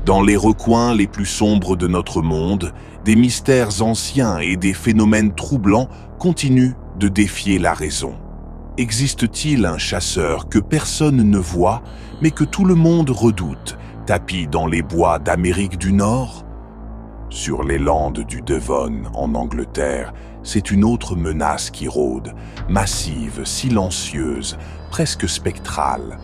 Dans les recoins les plus sombres de notre monde, des mystères anciens et des phénomènes troublants continuent de défier la raison. Existe-t-il un chasseur que personne ne voit, mais que tout le monde redoute, tapi dans les bois d'Amérique du Nord? Sur les landes du Devon, en Angleterre, c'est une autre menace qui rôde, massive, silencieuse, presque spectrale.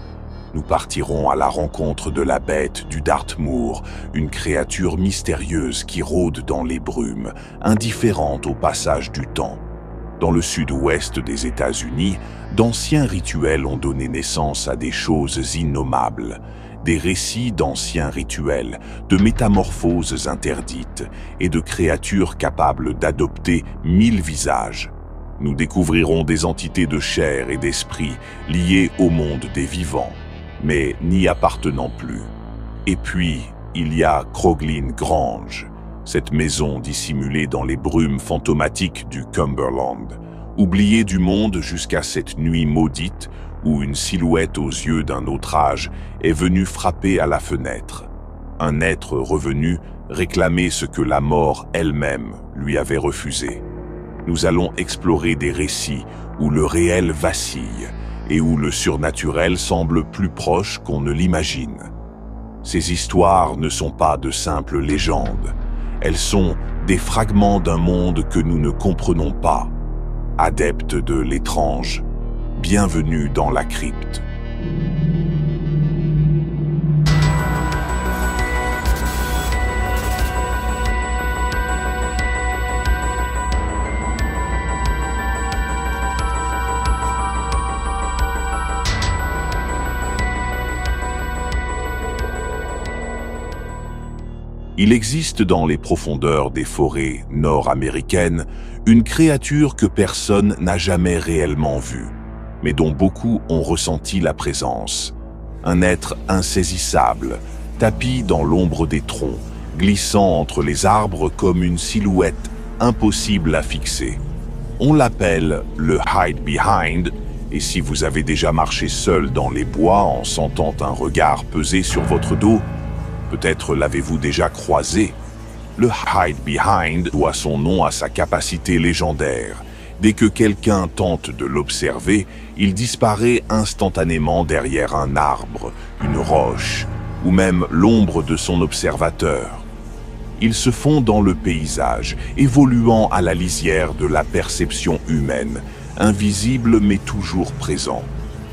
Nous partirons à la rencontre de la bête du Dartmoor, une créature mystérieuse qui rôde dans les brumes, indifférente au passage du temps. Dans le sud-ouest des États-Unis, d'anciens rituels ont donné naissance à des choses innommables. Des récits d'anciens rituels, de métamorphoses interdites et de créatures capables d'adopter 1000 visages. Nous découvrirons des entités de chair et d'esprit liées au monde des vivants, mais n'y appartenant plus. Et puis, il y a Crogline Grange, cette maison dissimulée dans les brumes fantomatiques du Cumberland, oubliée du monde jusqu'à cette nuit maudite où une silhouette aux yeux d'un autre âge est venue frapper à la fenêtre. Un être revenu réclamait ce que la mort elle-même lui avait refusé. Nous allons explorer des récits où le réel vacille et où le surnaturel semble plus proche qu'on ne l'imagine. Ces histoires ne sont pas de simples légendes. Elles sont des fragments d'un monde que nous ne comprenons pas. Adeptes de l'étrange, bienvenue dans la crypte. Il existe dans les profondeurs des forêts nord-américaines une créature que personne n'a jamais réellement vue, mais dont beaucoup ont ressenti la présence. Un être insaisissable, tapi dans l'ombre des troncs, glissant entre les arbres comme une silhouette impossible à fixer. On l'appelle le Hide Behind, et si vous avez déjà marché seul dans les bois en sentant un regard peser sur votre dos, peut-être l'avez-vous déjà croisé. Le Hide Behind doit son nom à sa capacité légendaire. Dès que quelqu'un tente de l'observer, il disparaît instantanément derrière un arbre, une roche, ou même l'ombre de son observateur. Il se fond dans le paysage, évoluant à la lisière de la perception humaine, invisible mais toujours présent.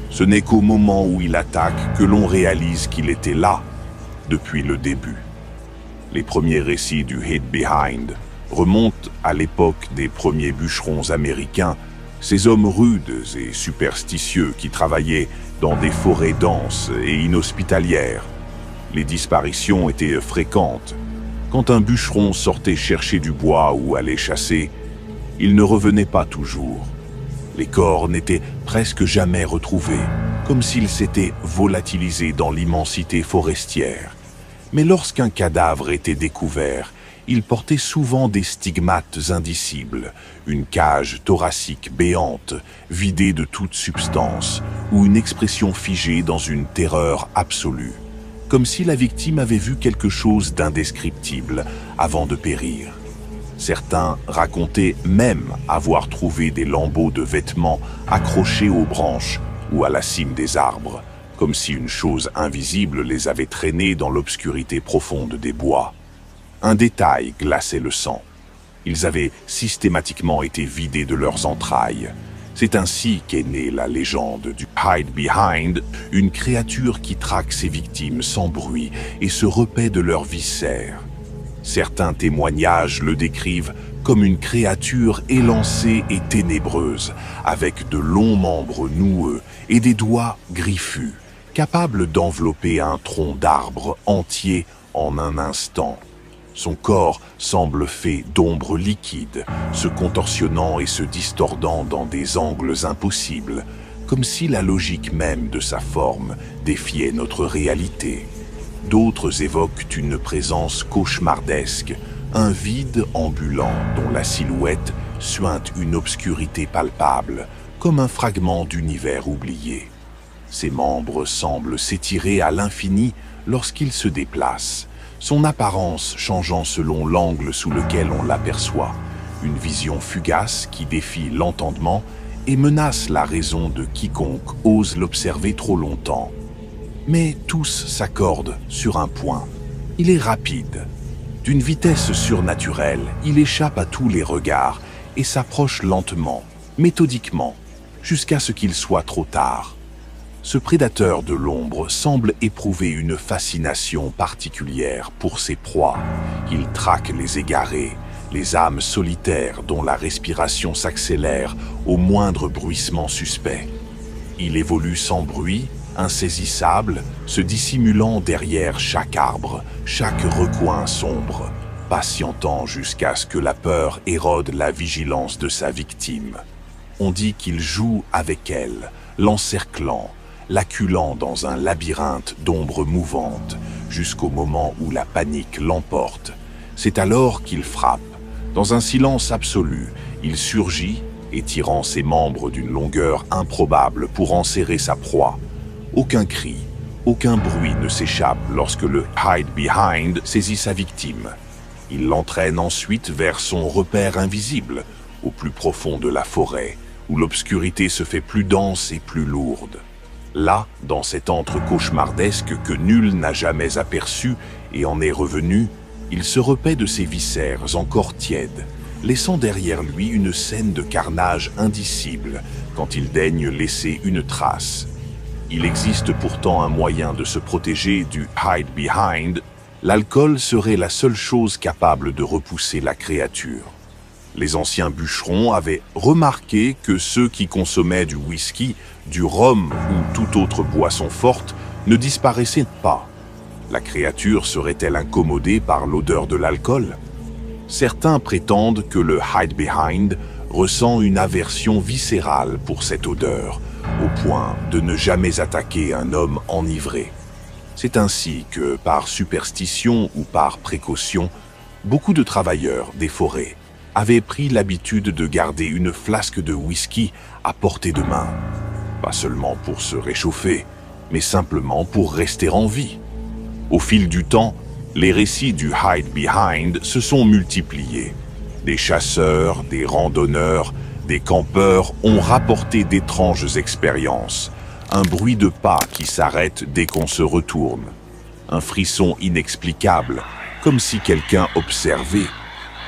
Ce n'est qu'au moment où il attaque que l'on réalise qu'il était là, depuis le début. Les premiers récits du Hide Behind remontent à l'époque des premiers bûcherons américains, ces hommes rudes et superstitieux qui travaillaient dans des forêts denses et inhospitalières. Les disparitions étaient fréquentes. Quand un bûcheron sortait chercher du bois ou allait chasser, il ne revenait pas toujours. Les corps n'étaient presque jamais retrouvés, comme s'ils s'étaient volatilisés dans l'immensité forestière. Mais lorsqu'un cadavre était découvert, il portait souvent des stigmates indicibles, une cage thoracique béante, vidée de toute substance, ou une expression figée dans une terreur absolue, comme si la victime avait vu quelque chose d'indescriptible avant de périr. Certains racontaient même avoir trouvé des lambeaux de vêtements accrochés aux branches ou à la cime des arbres, comme si une chose invisible les avait traînés dans l'obscurité profonde des bois. Un détail glaçait le sang. Ils avaient systématiquement été vidés de leurs entrailles. C'est ainsi qu'est née la légende du Hide Behind, une créature qui traque ses victimes sans bruit et se repaît de leurs viscères. Certains témoignages le décrivent comme une créature élancée et ténébreuse, avec de longs membres noueux et des doigts griffus, capable d'envelopper un tronc d'arbre entier en un instant. Son corps semble fait d'ombres liquides, se contorsionnant et se distordant dans des angles impossibles, comme si la logique même de sa forme défiait notre réalité. D'autres évoquent une présence cauchemardesque, un vide ambulant dont la silhouette suinte une obscurité palpable, comme un fragment d'univers oublié. Ses membres semblent s'étirer à l'infini lorsqu'il se déplace, son apparence changeant selon l'angle sous lequel on l'aperçoit, une vision fugace qui défie l'entendement et menace la raison de quiconque ose l'observer trop longtemps. Mais tous s'accordent sur un point. Il est rapide. D'une vitesse surnaturelle, il échappe à tous les regards et s'approche lentement, méthodiquement, jusqu'à ce qu'il soit trop tard. Ce prédateur de l'ombre semble éprouver une fascination particulière pour ses proies. Il traque les égarés, les âmes solitaires dont la respiration s'accélère au moindre bruissement suspect. Il évolue sans bruit, insaisissable, se dissimulant derrière chaque arbre, chaque recoin sombre, patientant jusqu'à ce que la peur érode la vigilance de sa victime. On dit qu'il joue avec elle, l'encerclant, l'acculant dans un labyrinthe d'ombres mouvantes, jusqu'au moment où la panique l'emporte. C'est alors qu'il frappe. Dans un silence absolu, il surgit, étirant ses membres d'une longueur improbable pour enserrer sa proie. Aucun cri, aucun bruit ne s'échappe lorsque le Hide Behind saisit sa victime. Il l'entraîne ensuite vers son repère invisible, au plus profond de la forêt, où l'obscurité se fait plus dense et plus lourde. Là, dans cet antre cauchemardesque que nul n'a jamais aperçu et en est revenu, il se repaît de ses viscères encore tièdes, laissant derrière lui une scène de carnage indicible quand il daigne laisser une trace. Il existe pourtant un moyen de se protéger du Hide Behind. L'alcool serait la seule chose capable de repousser la créature. Les anciens bûcherons avaient remarqué que ceux qui consommaient du whisky, du rhum ou toute autre boisson forte ne disparaissaient pas. La créature serait-elle incommodée par l'odeur de l'alcool? Certains prétendent que le Hide Behind ressent une aversion viscérale pour cette odeur, au point de ne jamais attaquer un homme enivré. C'est ainsi que, par superstition ou par précaution, beaucoup de travailleurs des forêts avaient pris l'habitude de garder une flasque de whisky à portée de main. Pas seulement pour se réchauffer, mais simplement pour rester en vie. Au fil du temps, les récits du Hide Behind se sont multipliés. Des chasseurs, des randonneurs, des campeurs ont rapporté d'étranges expériences. Un bruit de pas qui s'arrête dès qu'on se retourne. Un frisson inexplicable, comme si quelqu'un observait,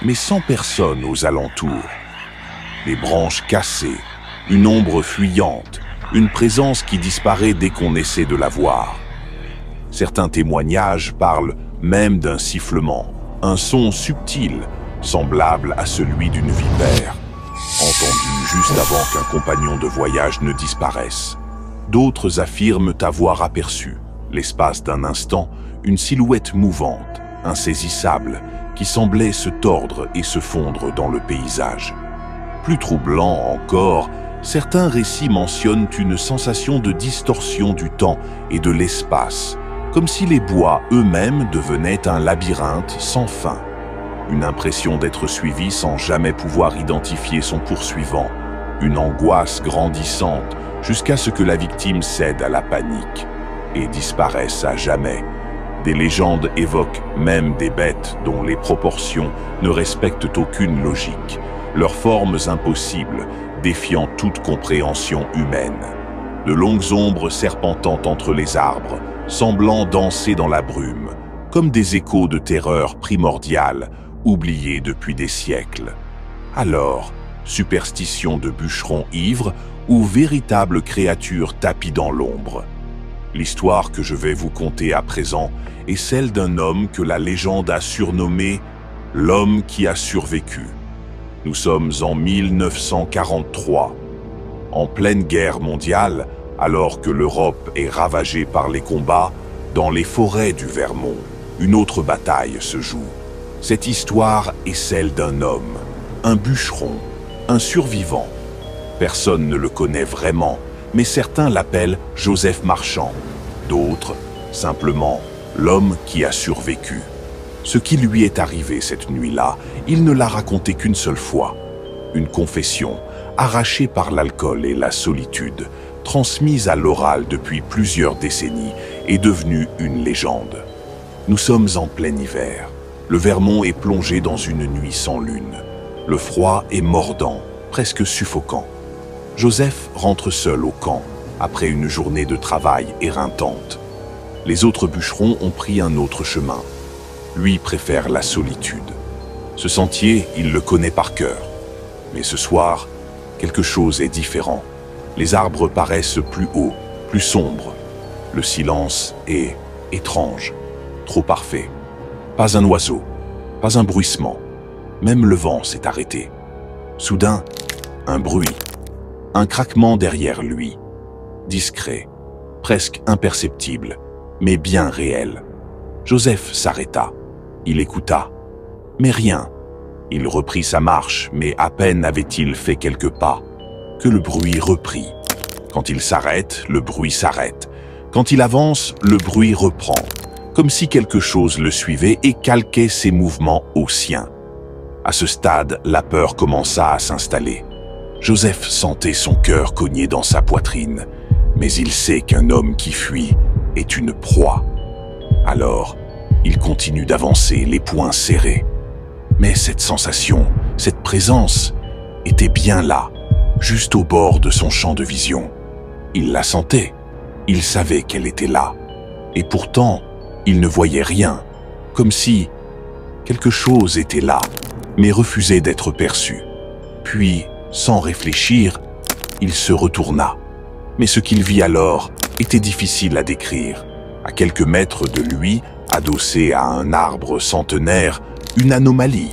mais sans personne aux alentours. Des branches cassées, une ombre fuyante, une présence qui disparaît dès qu'on essaie de la voir. Certains témoignages parlent même d'un sifflement, un son subtil, semblable à celui d'une vipère, entendu juste avant qu'un compagnon de voyage ne disparaisse. D'autres affirment avoir aperçu, l'espace d'un instant, une silhouette mouvante, insaisissable, qui semblait se tordre et se fondre dans le paysage. Plus troublant encore, certains récits mentionnent une sensation de distorsion du temps et de l'espace, comme si les bois eux-mêmes devenaient un labyrinthe sans fin. Une impression d'être suivi sans jamais pouvoir identifier son poursuivant, une angoisse grandissante jusqu'à ce que la victime cède à la panique et disparaisse à jamais. Des légendes évoquent même des bêtes dont les proportions ne respectent aucune logique, leurs formes impossibles, défiant toute compréhension humaine. De longues ombres serpentant entre les arbres, semblant danser dans la brume, comme des échos de terreur primordiale, oubliés depuis des siècles. Alors, superstition de bûcheron ivre ou véritable créature tapie dans l'ombre? L'histoire que je vais vous conter à présent est celle d'un homme que la légende a surnommé « l'homme qui a survécu ». Nous sommes en 1943. En pleine guerre mondiale, alors que l'Europe est ravagée par les combats, dans les forêts du Vermont, une autre bataille se joue. Cette histoire est celle d'un homme, un bûcheron, un survivant. Personne ne le connaît vraiment, mais certains l'appellent Joseph Marchand, d'autres, simplement, l'homme qui a survécu. Ce qui lui est arrivé cette nuit-là, il ne l'a raconté qu'une seule fois. Une confession, arrachée par l'alcool et la solitude, transmise à l'oral depuis plusieurs décennies, est devenue une légende. Nous sommes en plein hiver. Le Vermont est plongé dans une nuit sans lune. Le froid est mordant, presque suffocant. Joseph rentre seul au camp, après une journée de travail éreintante. Les autres bûcherons ont pris un autre chemin. Lui préfère la solitude. Ce sentier, il le connaît par cœur. Mais ce soir, quelque chose est différent. Les arbres paraissent plus hauts, plus sombres. Le silence est étrange, trop parfait. Pas un oiseau, pas un bruissement. Même le vent s'est arrêté. Soudain, un bruit, un craquement derrière lui. Discret, presque imperceptible, mais bien réel. Joseph s'arrêta. Il écouta. Mais rien. Il reprit sa marche, mais à peine avait-il fait quelques pas, que le bruit reprit. Quand il s'arrête, le bruit s'arrête. Quand il avance, le bruit reprend, comme si quelque chose le suivait et calquait ses mouvements aux siens. À ce stade, la peur commença à s'installer. Joseph sentait son cœur cogner dans sa poitrine, mais il sait qu'un homme qui fuit est une proie. Alors, il continue d'avancer, les poings serrés. Mais cette sensation, cette présence, était bien là, juste au bord de son champ de vision. Il la sentait, il savait qu'elle était là. Et pourtant, il ne voyait rien, comme si quelque chose était là, mais refusait d'être perçu. Puis, sans réfléchir, il se retourna. Mais ce qu'il vit alors était difficile à décrire. À quelques mètres de lui, adossé à un arbre centenaire, une anomalie.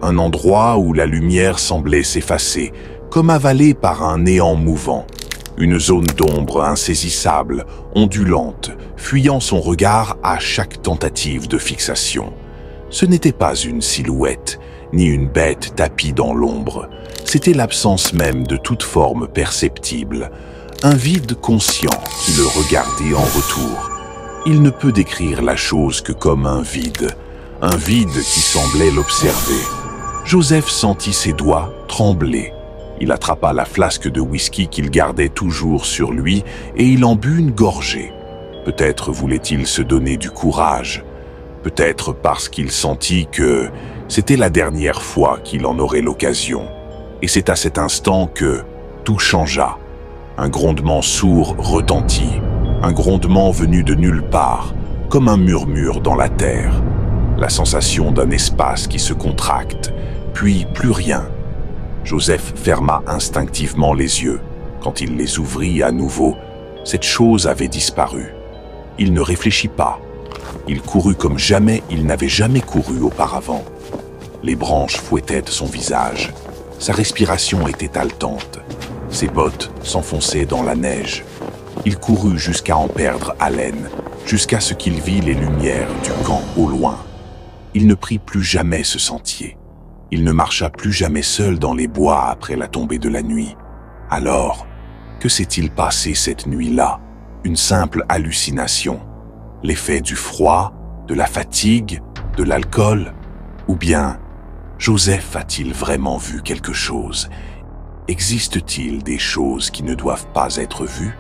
Un endroit où la lumière semblait s'effacer, comme avalée par un néant mouvant. Une zone d'ombre insaisissable, ondulante, fuyant son regard à chaque tentative de fixation. Ce n'était pas une silhouette, ni une bête tapie dans l'ombre. C'était l'absence même de toute forme perceptible. Un vide conscient qui le regardait en retour. Il ne peut décrire la chose que comme un vide qui semblait l'observer. Joseph sentit ses doigts trembler. Il attrapa la flasque de whisky qu'il gardait toujours sur lui et il en but une gorgée. Peut-être voulait-il se donner du courage. Peut-être parce qu'il sentit que c'était la dernière fois qu'il en aurait l'occasion. Et c'est à cet instant que tout changea. Un grondement sourd retentit. Un grondement venu de nulle part, comme un murmure dans la terre. La sensation d'un espace qui se contracte, puis plus rien. Joseph ferma instinctivement les yeux. Quand il les ouvrit à nouveau, cette chose avait disparu. Il ne réfléchit pas. Il courut comme jamais il n'avait jamais couru auparavant. Les branches fouettaient son visage. Sa respiration était haletante. Ses bottes s'enfonçaient dans la neige. Il courut jusqu'à en perdre haleine, jusqu'à ce qu'il vit les lumières du camp au loin. Il ne prit plus jamais ce sentier. Il ne marcha plus jamais seul dans les bois après la tombée de la nuit. Alors, que s'est-il passé cette nuit-là? Une simple hallucination? L'effet du froid, de la fatigue, de l'alcool? Ou bien, Joseph a-t-il vraiment vu quelque chose? Existe-t-il des choses qui ne doivent pas être vues?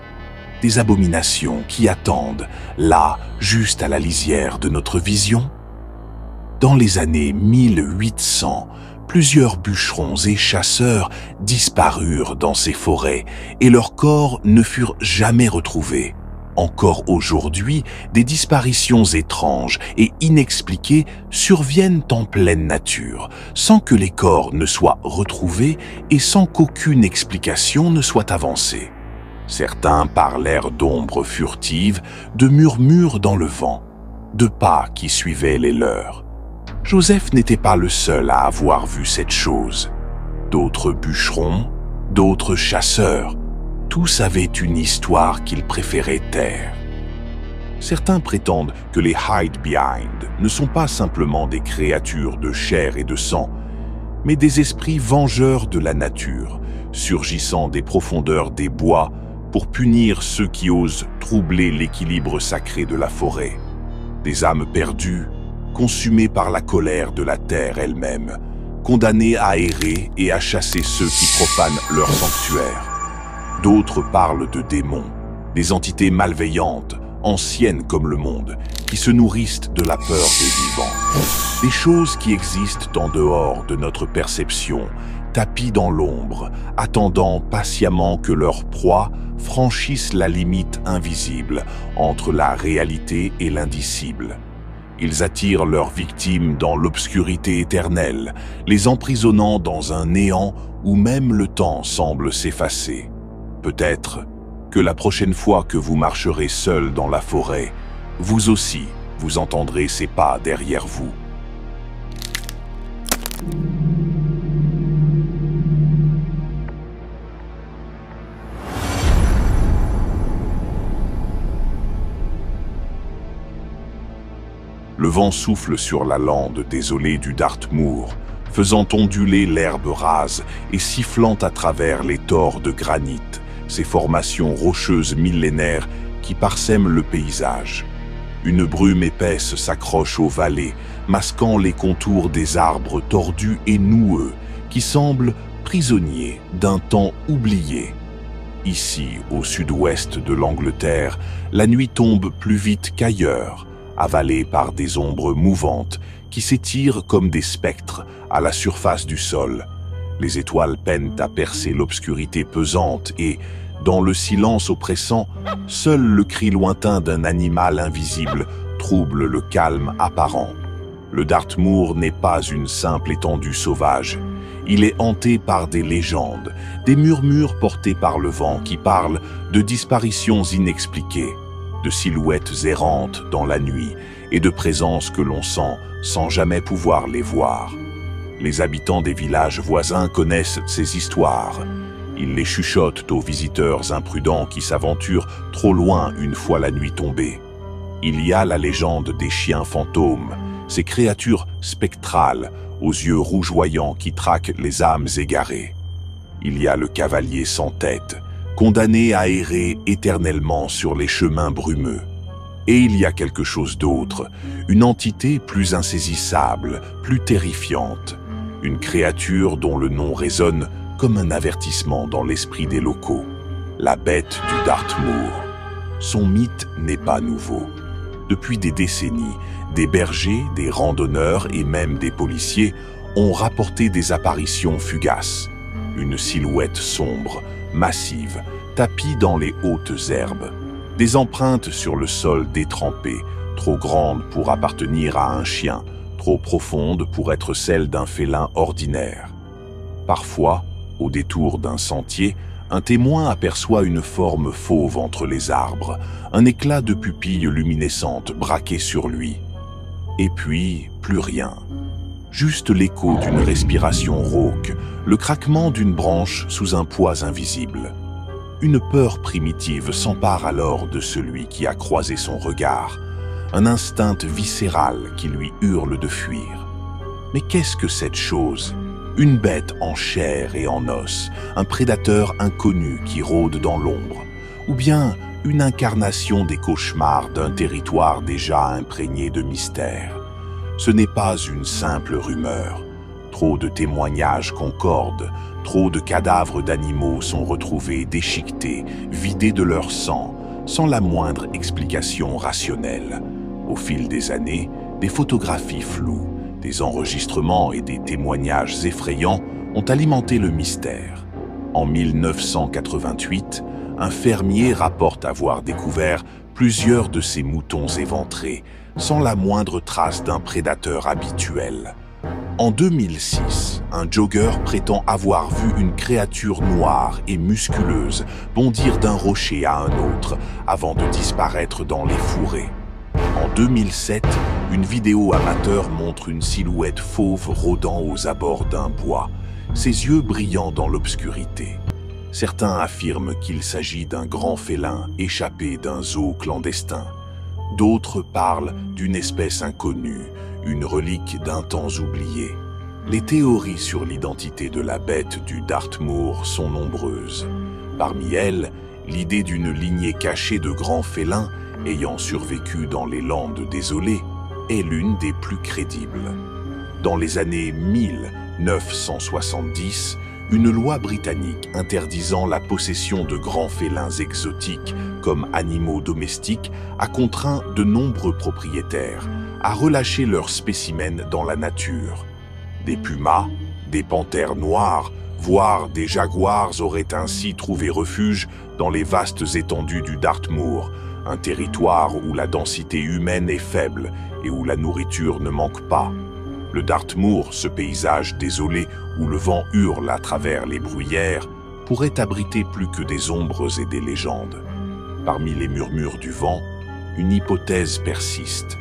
Des abominations qui attendent, là, juste à la lisière de notre vision? Dans les années 1800, plusieurs bûcherons et chasseurs disparurent dans ces forêts et leurs corps ne furent jamais retrouvés. Encore aujourd'hui, des disparitions étranges et inexpliquées surviennent en pleine nature, sans que les corps ne soient retrouvés et sans qu'aucune explication ne soit avancée. Certains parlèrent d'ombres furtives, de murmures dans le vent, de pas qui suivaient les leurs. Joseph n'était pas le seul à avoir vu cette chose. D'autres bûcherons, d'autres chasseurs, tous avaient une histoire qu'ils préféraient taire. Certains prétendent que les Hide-Behind ne sont pas simplement des créatures de chair et de sang, mais des esprits vengeurs de la nature, surgissant des profondeurs des bois pour punir ceux qui osent troubler l'équilibre sacré de la forêt. Des âmes perdues, consumées par la colère de la terre elle-même, condamnées à errer et à chasser ceux qui profanent leur sanctuaire. D'autres parlent de démons, des entités malveillantes, anciennes comme le monde, qui se nourrissent de la peur des vivants. Des choses qui existent en dehors de notre perception, tapis dans l'ombre, attendant patiemment que leur proie franchisse la limite invisible entre la réalité et l'indicible. Ils attirent leurs victimes dans l'obscurité éternelle, les emprisonnant dans un néant où même le temps semble s'effacer. Peut-être que la prochaine fois que vous marcherez seul dans la forêt, vous aussi, vous entendrez ces pas derrière vous. Le vent souffle sur la lande désolée du Dartmoor, faisant onduler l'herbe rase et sifflant à travers les tors de granit, ces formations rocheuses millénaires qui parsèment le paysage. Une brume épaisse s'accroche aux vallées, masquant les contours des arbres tordus et noueux, qui semblent prisonniers d'un temps oublié. Ici, au sud-ouest de l'Angleterre, la nuit tombe plus vite qu'ailleurs, avalée par des ombres mouvantes qui s'étirent comme des spectres à la surface du sol. Les étoiles peinent à percer l'obscurité pesante et, dans le silence oppressant, seul le cri lointain d'un animal invisible trouble le calme apparent. Le Dartmoor n'est pas une simple étendue sauvage. Il est hanté par des légendes, des murmures portés par le vent qui parlent de disparitions inexpliquées, de silhouettes errantes dans la nuit et de présences que l'on sent sans jamais pouvoir les voir. Les habitants des villages voisins connaissent ces histoires. Ils les chuchotent aux visiteurs imprudents qui s'aventurent trop loin une fois la nuit tombée. Il y a la légende des chiens fantômes, ces créatures spectrales aux yeux rougeoyants qui traquent les âmes égarées. Il y a le cavalier sans tête, condamné à errer éternellement sur les chemins brumeux. Et il y a quelque chose d'autre, une entité plus insaisissable, plus terrifiante, une créature dont le nom résonne comme un avertissement dans l'esprit des locaux, la bête du Dartmoor. Son mythe n'est pas nouveau. Depuis des décennies, des bergers, des randonneurs et même des policiers ont rapporté des apparitions fugaces. Une silhouette sombre, massive, tapie dans les hautes herbes. Des empreintes sur le sol détrempé, trop grandes pour appartenir à un chien, trop profondes pour être celles d'un félin ordinaire. Parfois, au détour d'un sentier, un témoin aperçoit une forme fauve entre les arbres, un éclat de pupilles luminescentes braqué sur lui. Et puis, plus rien. Juste l'écho d'une respiration rauque, le craquement d'une branche sous un poids invisible. Une peur primitive s'empare alors de celui qui a croisé son regard, un instinct viscéral qui lui hurle de fuir. Mais qu'est-ce que cette chose ? Une bête en chair et en os, un prédateur inconnu qui rôde dans l'ombre, ou bien une incarnation des cauchemars d'un territoire déjà imprégné de mystère. Ce n'est pas une simple rumeur. Trop de témoignages concordent, trop de cadavres d'animaux sont retrouvés déchiquetés, vidés de leur sang, sans la moindre explication rationnelle. Au fil des années, des photographies floues, des enregistrements et des témoignages effrayants ont alimenté le mystère. En 1988, un fermier rapporte avoir découvert plusieurs de ces moutons éventrés, sans la moindre trace d'un prédateur habituel. En 2006, un jogger prétend avoir vu une créature noire et musculeuse bondir d'un rocher à un autre avant de disparaître dans les fourrés. En 2007, une vidéo amateur montre une silhouette fauve rôdant aux abords d'un bois, ses yeux brillant dans l'obscurité. Certains affirment qu'il s'agit d'un grand félin échappé d'un zoo clandestin. D'autres parlent d'une espèce inconnue, une relique d'un temps oublié. Les théories sur l'identité de la bête du Dartmoor sont nombreuses. Parmi elles, l'idée d'une lignée cachée de grands félins ayant survécu dans les landes désolées est l'une des plus crédibles. Dans les années 1970, une loi britannique interdisant la possession de grands félins exotiques comme animaux domestiques a contraint de nombreux propriétaires à relâcher leurs spécimens dans la nature. Des pumas, des panthères noires, voire des jaguars auraient ainsi trouvé refuge dans les vastes étendues du Dartmoor, un territoire où la densité humaine est faible et où la nourriture ne manque pas. Le Dartmoor, ce paysage désolé où le vent hurle à travers les bruyères, pourrait abriter plus que des ombres et des légendes. Parmi les murmures du vent, une hypothèse persiste.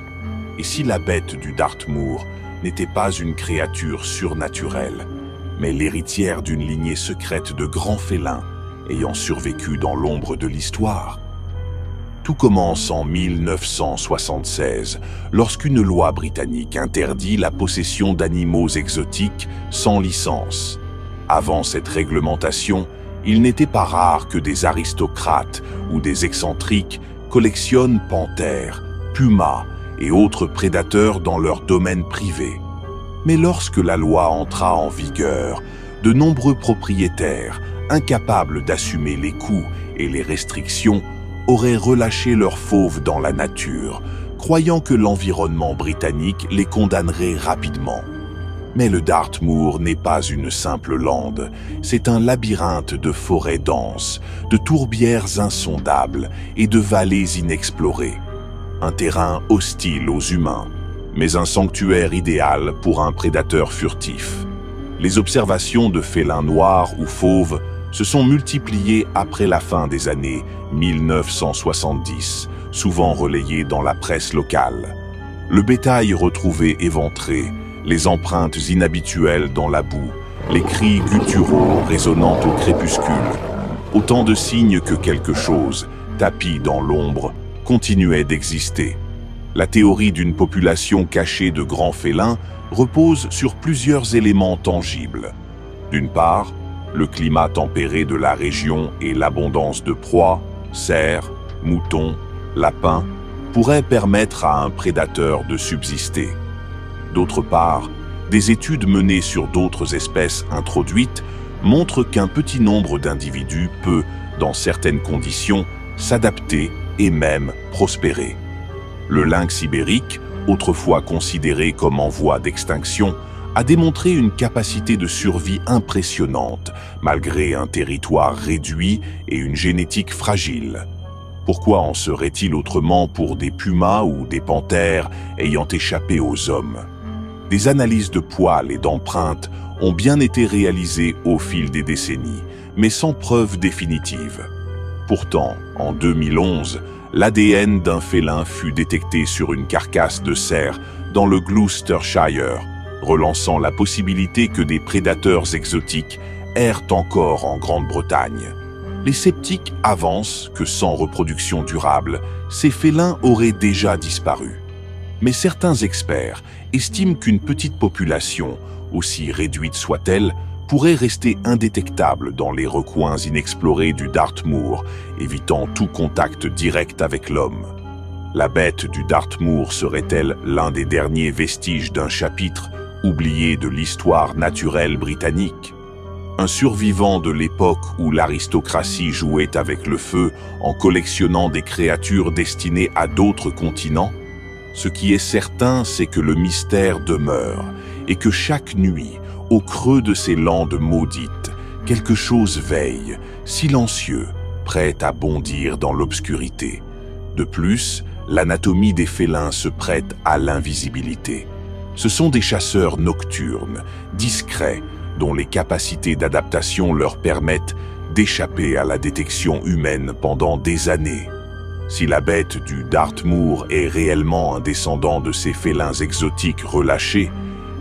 Et si la bête du Dartmoor n'était pas une créature surnaturelle, mais l'héritière d'une lignée secrète de grands félins ayant survécu dans l'ombre de l'histoire? Tout commence en 1976, lorsqu'une loi britannique interdit la possession d'animaux exotiques sans licence. Avant cette réglementation, il n'était pas rare que des aristocrates ou des excentriques collectionnent panthères, pumas et autres prédateurs dans leur domaine privé. Mais lorsque la loi entra en vigueur, de nombreux propriétaires, incapables d'assumer les coûts et les restrictions, auraient relâché leurs fauves dans la nature, croyant que l'environnement britannique les condamnerait rapidement. Mais le Dartmoor n'est pas une simple lande, c'est un labyrinthe de forêts denses, de tourbières insondables et de vallées inexplorées. Un terrain hostile aux humains, mais un sanctuaire idéal pour un prédateur furtif. Les observations de félins noirs ou fauves se sont multipliées après la fin des années 1970, souvent relayées dans la presse locale. Le bétail retrouvé éventré, les empreintes inhabituelles dans la boue, les cris gutturaux résonnant au crépuscule, autant de signes que quelque chose, tapi dans l'ombre, continuait d'exister. La théorie d'une population cachée de grands félins repose sur plusieurs éléments tangibles. D'une part, le climat tempéré de la région et l'abondance de proies, cerfs, moutons, lapins, pourraient permettre à un prédateur de subsister. D'autre part, des études menées sur d'autres espèces introduites montrent qu'un petit nombre d'individus peut, dans certaines conditions, s'adapter et même prospérer. Le lynx ibérique, autrefois considéré comme en voie d'extinction, a démontré une capacité de survie impressionnante, malgré un territoire réduit et une génétique fragile. Pourquoi en serait-il autrement pour des pumas ou des panthères ayant échappé aux hommes? Des analyses de poils et d'empreintes ont bien été réalisées au fil des décennies, mais sans preuve définitive. Pourtant, en 2011, l'ADN d'un félin fut détecté sur une carcasse de cerf dans le Gloucestershire, relançant la possibilité que des prédateurs exotiques errent encore en Grande-Bretagne. Les sceptiques avancent que sans reproduction durable, ces félins auraient déjà disparu. Mais certains experts estiment qu'une petite population, aussi réduite soit-elle, pourrait rester indétectable dans les recoins inexplorés du Dartmoor, évitant tout contact direct avec l'homme. La bête du Dartmoor serait-elle l'un des derniers vestiges d'un chapitre oublié de l'histoire naturelle britannique? Un survivant de l'époque où l'aristocratie jouait avec le feu en collectionnant des créatures destinées à d'autres continents? Ce qui est certain, c'est que le mystère demeure et que chaque nuit, au creux de ces landes maudites, quelque chose veille, silencieux, prêt à bondir dans l'obscurité. De plus, l'anatomie des félins se prête à l'invisibilité. Ce sont des chasseurs nocturnes, discrets, dont les capacités d'adaptation leur permettent d'échapper à la détection humaine pendant des années. Si la bête du Dartmoor est réellement un descendant de ces félins exotiques relâchés,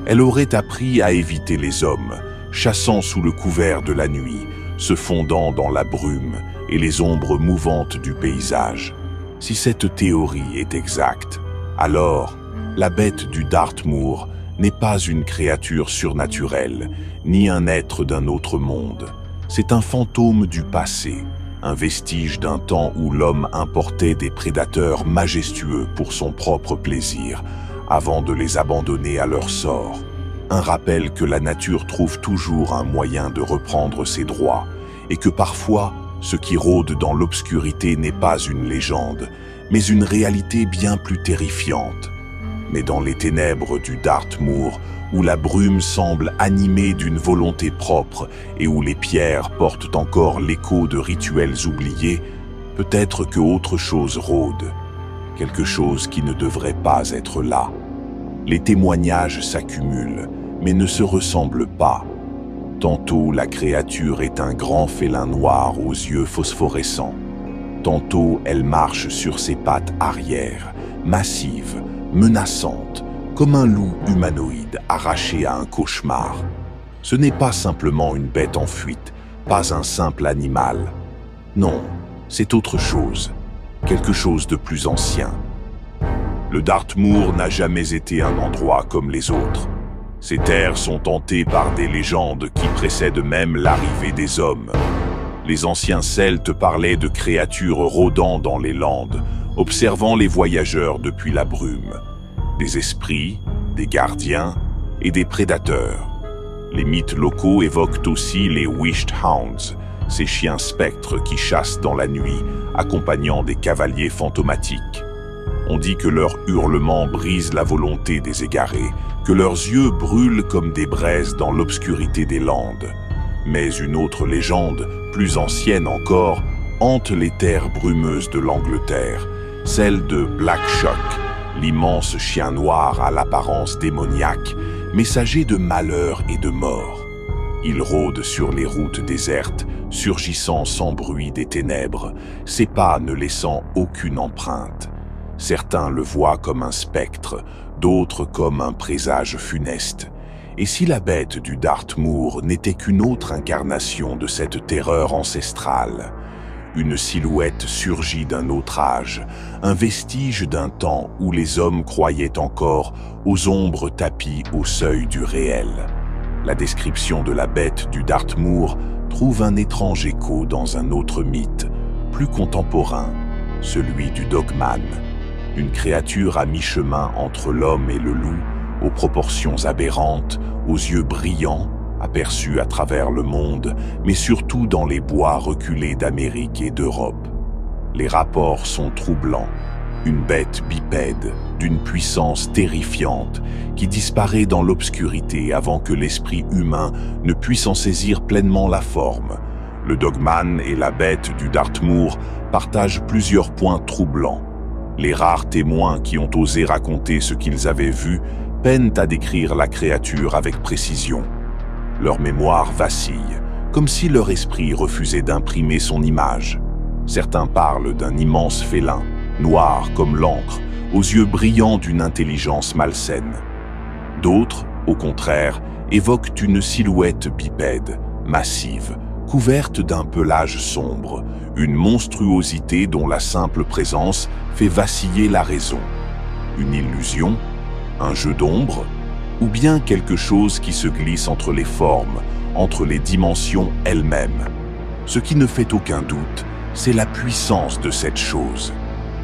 elle aurait appris à éviter les hommes, chassant sous le couvert de la nuit, se fondant dans la brume et les ombres mouvantes du paysage. Si cette théorie est exacte, alors la bête du Dartmoor n'est pas une créature surnaturelle, ni un être d'un autre monde. C'est un fantôme du passé, un vestige d'un temps où l'homme importait des prédateurs majestueux pour son propre plaisir, avant de les abandonner à leur sort. Un rappel que la nature trouve toujours un moyen de reprendre ses droits, et que parfois, ce qui rôde dans l'obscurité n'est pas une légende, mais une réalité bien plus terrifiante. Mais dans les ténèbres du Dartmoor, où la brume semble animée d'une volonté propre et où les pierres portent encore l'écho de rituels oubliés, peut-être que autre chose rôde, quelque chose qui ne devrait pas être là. Les témoignages s'accumulent, mais ne se ressemblent pas. Tantôt la créature est un grand félin noir aux yeux phosphorescents. Tantôt elle marche sur ses pattes arrière, massive, menaçante, comme un loup humanoïde arraché à un cauchemar. Ce n'est pas simplement une bête en fuite, pas un simple animal. Non, c'est autre chose, quelque chose de plus ancien. Le Dartmoor n'a jamais été un endroit comme les autres. Ces terres sont hantées par des légendes qui précèdent même l'arrivée des hommes. Les anciens Celtes parlaient de créatures rôdant dans les landes, observant les voyageurs depuis la brume. Des esprits, des gardiens et des prédateurs. Les mythes locaux évoquent aussi les Wished Hounds, ces chiens spectres qui chassent dans la nuit, accompagnant des cavaliers fantomatiques. On dit que leurs hurlements brisent la volonté des égarés, que leurs yeux brûlent comme des braises dans l'obscurité des landes. Mais une autre légende, plus ancienne encore, hante les terres brumeuses de l'Angleterre, celle de Black Shock, l'immense chien noir à l'apparence démoniaque, messager de malheur et de mort. Il rôde sur les routes désertes, surgissant sans bruit des ténèbres, ses pas ne laissant aucune empreinte. Certains le voient comme un spectre, d'autres comme un présage funeste. Et si la bête du Dartmoor n'était qu'une autre incarnation de cette terreur ancestrale? Une silhouette surgit d'un autre âge, un vestige d'un temps où les hommes croyaient encore aux ombres tapies au seuil du réel. La description de la bête du Dartmoor trouve un étrange écho dans un autre mythe, plus contemporain, celui du Dogman. Une créature à mi-chemin entre l'homme et le loup, aux proportions aberrantes, aux yeux brillants, aperçus à travers le monde, mais surtout dans les bois reculés d'Amérique et d'Europe. Les rapports sont troublants. Une bête bipède, d'une puissance terrifiante, qui disparaît dans l'obscurité avant que l'esprit humain ne puisse en saisir pleinement la forme. Le Dogman et la bête du Dartmoor partagent plusieurs points troublants. Les rares témoins qui ont osé raconter ce qu'ils avaient vu peinent à décrire la créature avec précision. Leur mémoire vacille, comme si leur esprit refusait d'imprimer son image. Certains parlent d'un immense félin, noir comme l'encre, aux yeux brillants d'une intelligence malsaine. D'autres, au contraire, évoquent une silhouette bipède, massive, couverte d'un pelage sombre, une monstruosité dont la simple présence fait vaciller la raison. Une illusion, un jeu d'ombre, ou bien quelque chose qui se glisse entre les formes, entre les dimensions elles-mêmes. Ce qui ne fait aucun doute, c'est la puissance de cette chose.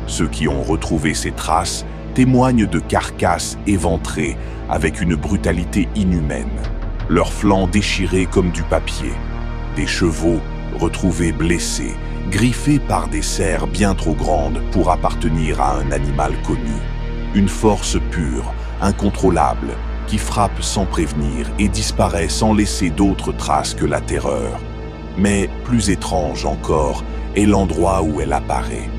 Ceux qui ont retrouvé ces traces témoignent de carcasses éventrées avec une brutalité inhumaine, leurs flancs déchirés comme du papier, des chevaux retrouvés blessés, griffés par des serres bien trop grandes pour appartenir à un animal connu. Une force pure, incontrôlable, qui frappe sans prévenir et disparaît sans laisser d'autres traces que la terreur. Mais plus étrange encore est l'endroit où elle apparaît.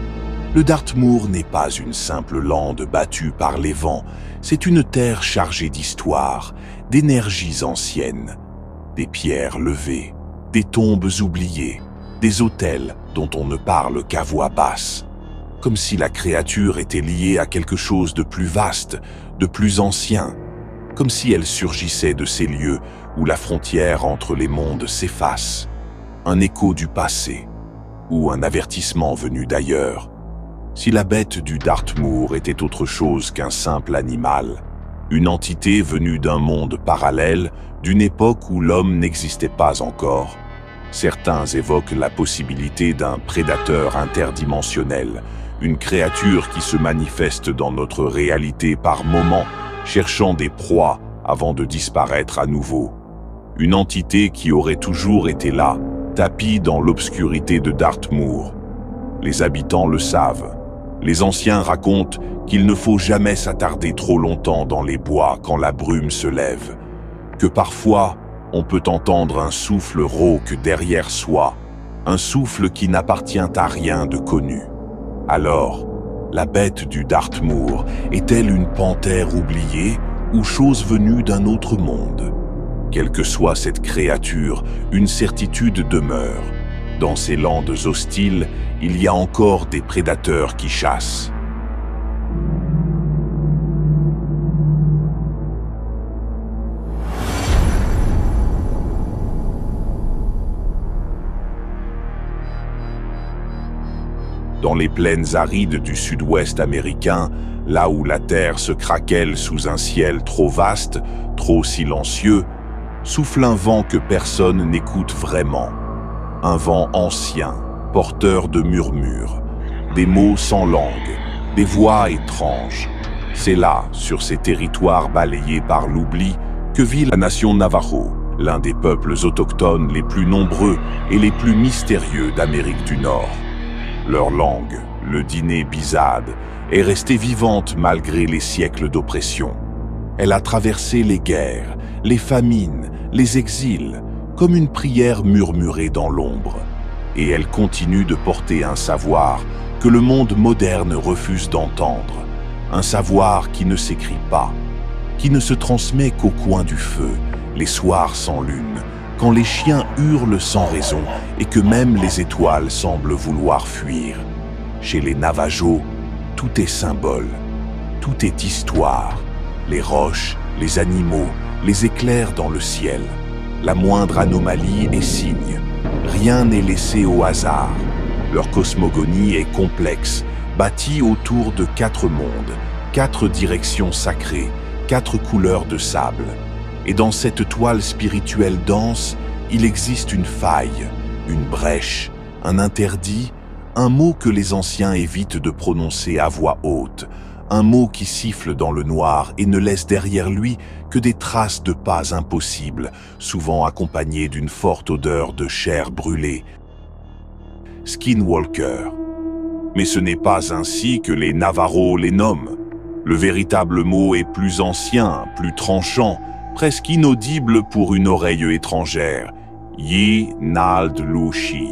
Le Dartmoor n'est pas une simple lande battue par les vents, c'est une terre chargée d'histoire, d'énergies anciennes, des pierres levées, des tombes oubliées, des autels dont on ne parle qu'à voix basse, comme si la créature était liée à quelque chose de plus vaste, de plus ancien, comme si elle surgissait de ces lieux où la frontière entre les mondes s'efface, un écho du passé, ou un avertissement venu d'ailleurs. Si la bête du Dartmoor était autre chose qu'un simple animal, une entité venue d'un monde parallèle, d'une époque où l'homme n'existait pas encore, certains évoquent la possibilité d'un prédateur interdimensionnel, une créature qui se manifeste dans notre réalité par moments, cherchant des proies avant de disparaître à nouveau. Une entité qui aurait toujours été là, tapie dans l'obscurité de Dartmoor. Les habitants le savent. Les anciens racontent qu'il ne faut jamais s'attarder trop longtemps dans les bois quand la brume se lève, que parfois on peut entendre un souffle rauque derrière soi, un souffle qui n'appartient à rien de connu. Alors, la bête du Dartmoor est-elle une panthère oubliée ou chose venue d'un autre monde? Quelle que soit cette créature, une certitude demeure. Dans ces landes hostiles, il y a encore des prédateurs qui chassent. Dans les plaines arides du sud-ouest américain, là où la terre se craquelle sous un ciel trop vaste, trop silencieux, souffle un vent que personne n'écoute vraiment. Un vent ancien, porteur de murmures, des mots sans langue, des voix étranges. C'est là, sur ces territoires balayés par l'oubli, que vit la nation Navajo, l'un des peuples autochtones les plus nombreux et les plus mystérieux d'Amérique du Nord. Leur langue, le dîner bisade, est restée vivante malgré les siècles d'oppression. Elle a traversé les guerres, les famines, les exils, comme une prière murmurée dans l'ombre. Et elle continue de porter un savoir que le monde moderne refuse d'entendre. Un savoir qui ne s'écrit pas, qui ne se transmet qu'au coin du feu, les soirs sans lune, quand les chiens hurlent sans raison et que même les étoiles semblent vouloir fuir. Chez les Navajos, tout est symbole, tout est histoire. Les roches, les animaux, les éclairs dans le ciel. La moindre anomalie est signe. Rien n'est laissé au hasard. Leur cosmogonie est complexe, bâtie autour de 4 mondes, 4 directions sacrées, 4 couleurs de sable. Et dans cette toile spirituelle dense, il existe une faille, une brèche, un interdit, un mot que les anciens évitent de prononcer à voix haute, un mot qui siffle dans le noir et ne laisse derrière lui que des traces de pas impossibles, souvent accompagnées d'une forte odeur de chair brûlée. Skinwalker. Mais ce n'est pas ainsi que les Navajos les nomment. Le véritable mot est plus ancien, plus tranchant, presque inaudible pour une oreille étrangère. Yi-Nald-Lushi.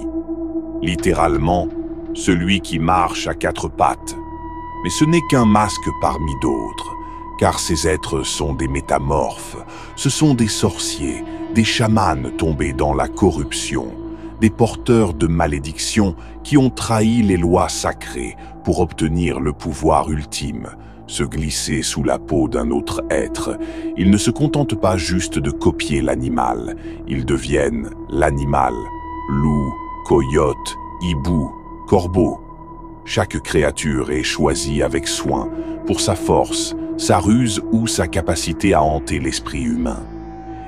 Littéralement, celui qui marche à 4 pattes. Mais ce n'est qu'un masque parmi d'autres, car ces êtres sont des métamorphes, ce sont des sorciers, des chamans tombés dans la corruption, des porteurs de malédictions qui ont trahi les lois sacrées pour obtenir le pouvoir ultime, se glisser sous la peau d'un autre être. Ils ne se contentent pas juste de copier l'animal, ils deviennent l'animal. Loup, coyote, hibou, corbeau. Chaque créature est choisie avec soin pour sa force, sa ruse ou sa capacité à hanter l'esprit humain.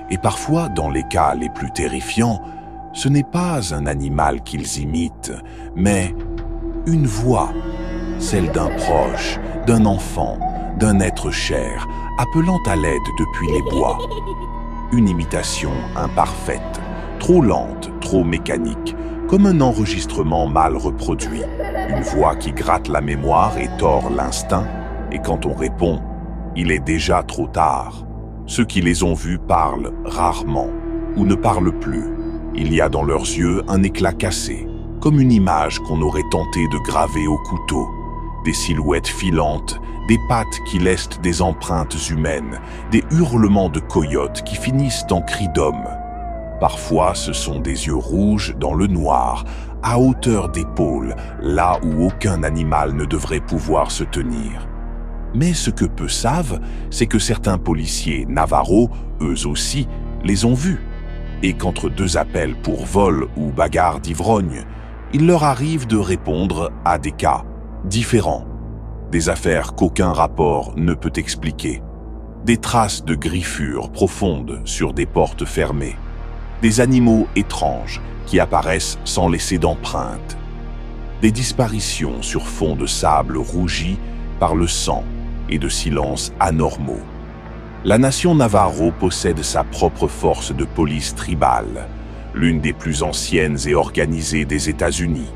Et parfois, dans les cas les plus terrifiants, ce n'est pas un animal qu'ils imitent, mais une voix, celle d'un proche, d'un enfant, d'un être cher, appelant à l'aide depuis les bois. Une imitation imparfaite, trop lente, trop mécanique, comme un enregistrement mal reproduit. Une voix qui gratte la mémoire et tord l'instinct, et quand on répond, il est déjà trop tard. Ceux qui les ont vus parlent rarement, ou ne parlent plus. Il y a dans leurs yeux un éclat cassé, comme une image qu'on aurait tenté de graver au couteau. Des silhouettes filantes, des pattes qui laissent des empreintes humaines, des hurlements de coyotes qui finissent en cris d'hommes. Parfois, ce sont des yeux rouges dans le noir, à hauteur d'épaule, là où aucun animal ne devrait pouvoir se tenir. Mais ce que peu savent, c'est que certains policiers Navajo, eux aussi, les ont vus. Et qu'entre 2 appels pour vol ou bagarre d'ivrogne, il leur arrive de répondre à des cas différents. Des affaires qu'aucun rapport ne peut expliquer. Des traces de griffures profondes sur des portes fermées. Des animaux étranges qui apparaissent sans laisser d'empreintes. Des disparitions sur fond de sable rougi par le sang et de silences anormaux. La nation Navarro possède sa propre force de police tribale, l'une des plus anciennes et organisées des États-Unis.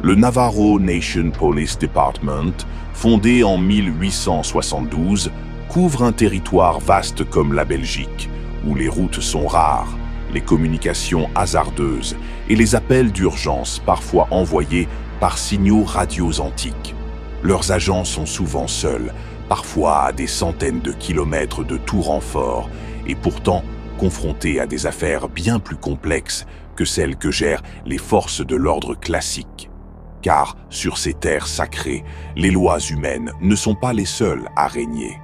Le Navarro Nation Police Department, fondé en 1872, couvre un territoire vaste comme la Belgique, où les routes sont rares, les communications hasardeuses et les appels d'urgence parfois envoyés par signaux radios antiques. Leurs agents sont souvent seuls, parfois à des centaines de kilomètres de tout renfort, et pourtant confrontés à des affaires bien plus complexes que celles que gèrent les forces de l'ordre classiques. Car, sur ces terres sacrées, les lois humaines ne sont pas les seules à régner.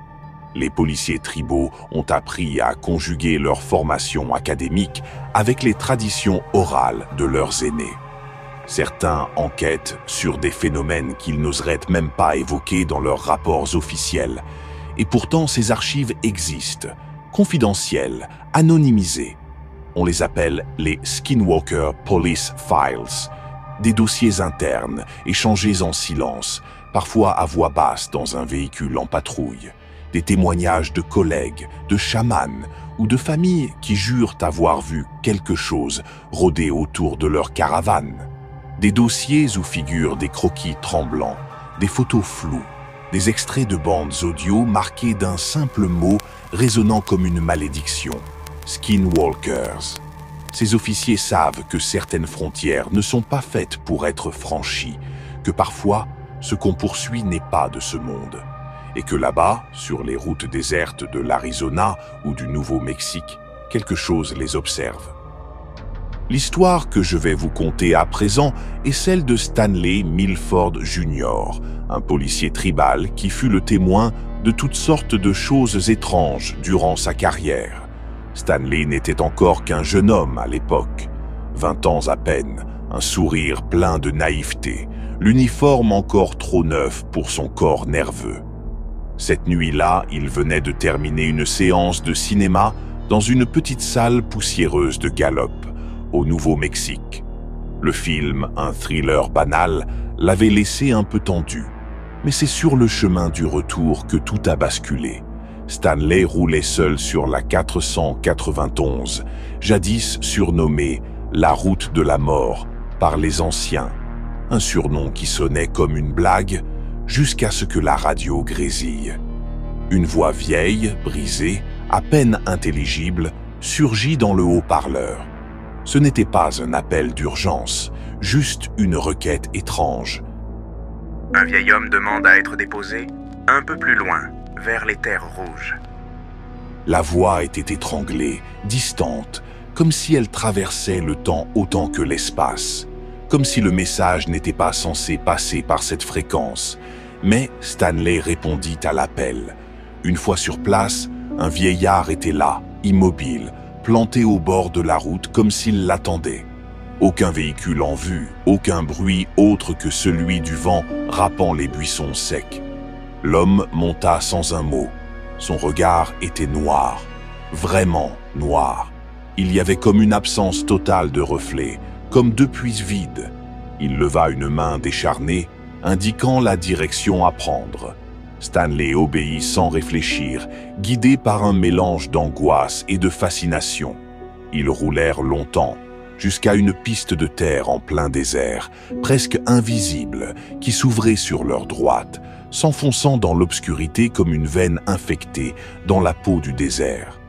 Les policiers tribaux ont appris à conjuguer leur formation académique avec les traditions orales de leurs aînés. Certains enquêtent sur des phénomènes qu'ils n'oseraient même pas évoquer dans leurs rapports officiels. Et pourtant, ces archives existent, confidentielles, anonymisées. On les appelle les Skinwalker Police Files, des dossiers internes échangés en silence, parfois à voix basse dans un véhicule en patrouille. Des témoignages de collègues, de chamans ou de familles qui jurent avoir vu quelque chose rôder autour de leur caravane. Des dossiers où figurent des croquis tremblants, des photos floues, des extraits de bandes audio marqués d'un simple mot résonnant comme une malédiction. Skinwalkers. Ces officiers savent que certaines frontières ne sont pas faites pour être franchies, que parfois ce qu'on poursuit n'est pas de ce monde. Et que là-bas, sur les routes désertes de l'Arizona ou du Nouveau-Mexique, quelque chose les observe. L'histoire que je vais vous conter à présent est celle de Stanley Milford Jr., un policier tribal qui fut le témoin de toutes sortes de choses étranges durant sa carrière. Stanley n'était encore qu'un jeune homme à l'époque, 20 ans à peine, un sourire plein de naïveté, l'uniforme encore trop neuf pour son corps nerveux. Cette nuit-là, il venait de terminer une séance de cinéma dans une petite salle poussiéreuse de Gallup, au Nouveau-Mexique. Le film, un thriller banal, l'avait laissé un peu tendu. Mais c'est sur le chemin du retour que tout a basculé. Stanley roulait seul sur la 491, jadis surnommée la route de la mort par les anciens, un surnom qui sonnait comme une blague jusqu'à ce que la radio grésille. Une voix vieille, brisée, à peine intelligible, surgit dans le haut-parleur. Ce n'était pas un appel d'urgence, juste une requête étrange. Un vieil homme demande à être déposé un peu plus loin, vers les terres rouges. La voix était étranglée, distante, comme si elle traversait le temps autant que l'espace, comme si le message n'était pas censé passer par cette fréquence. Mais Stanley répondit à l'appel. Une fois sur place, un vieillard était là, immobile, planté au bord de la route comme s'il l'attendait. Aucun véhicule en vue, aucun bruit autre que celui du vent râpant les buissons secs. L'homme monta sans un mot. Son regard était noir, vraiment noir. Il y avait comme une absence totale de reflets, comme deux puits vides. Il leva une main décharnée, indiquant la direction à prendre. Stanley obéit sans réfléchir, guidé par un mélange d'angoisse et de fascination. Ils roulèrent longtemps, jusqu'à une piste de terre en plein désert, presque invisible, qui s'ouvrait sur leur droite, s'enfonçant dans l'obscurité comme une veine infectée dans la peau du désert.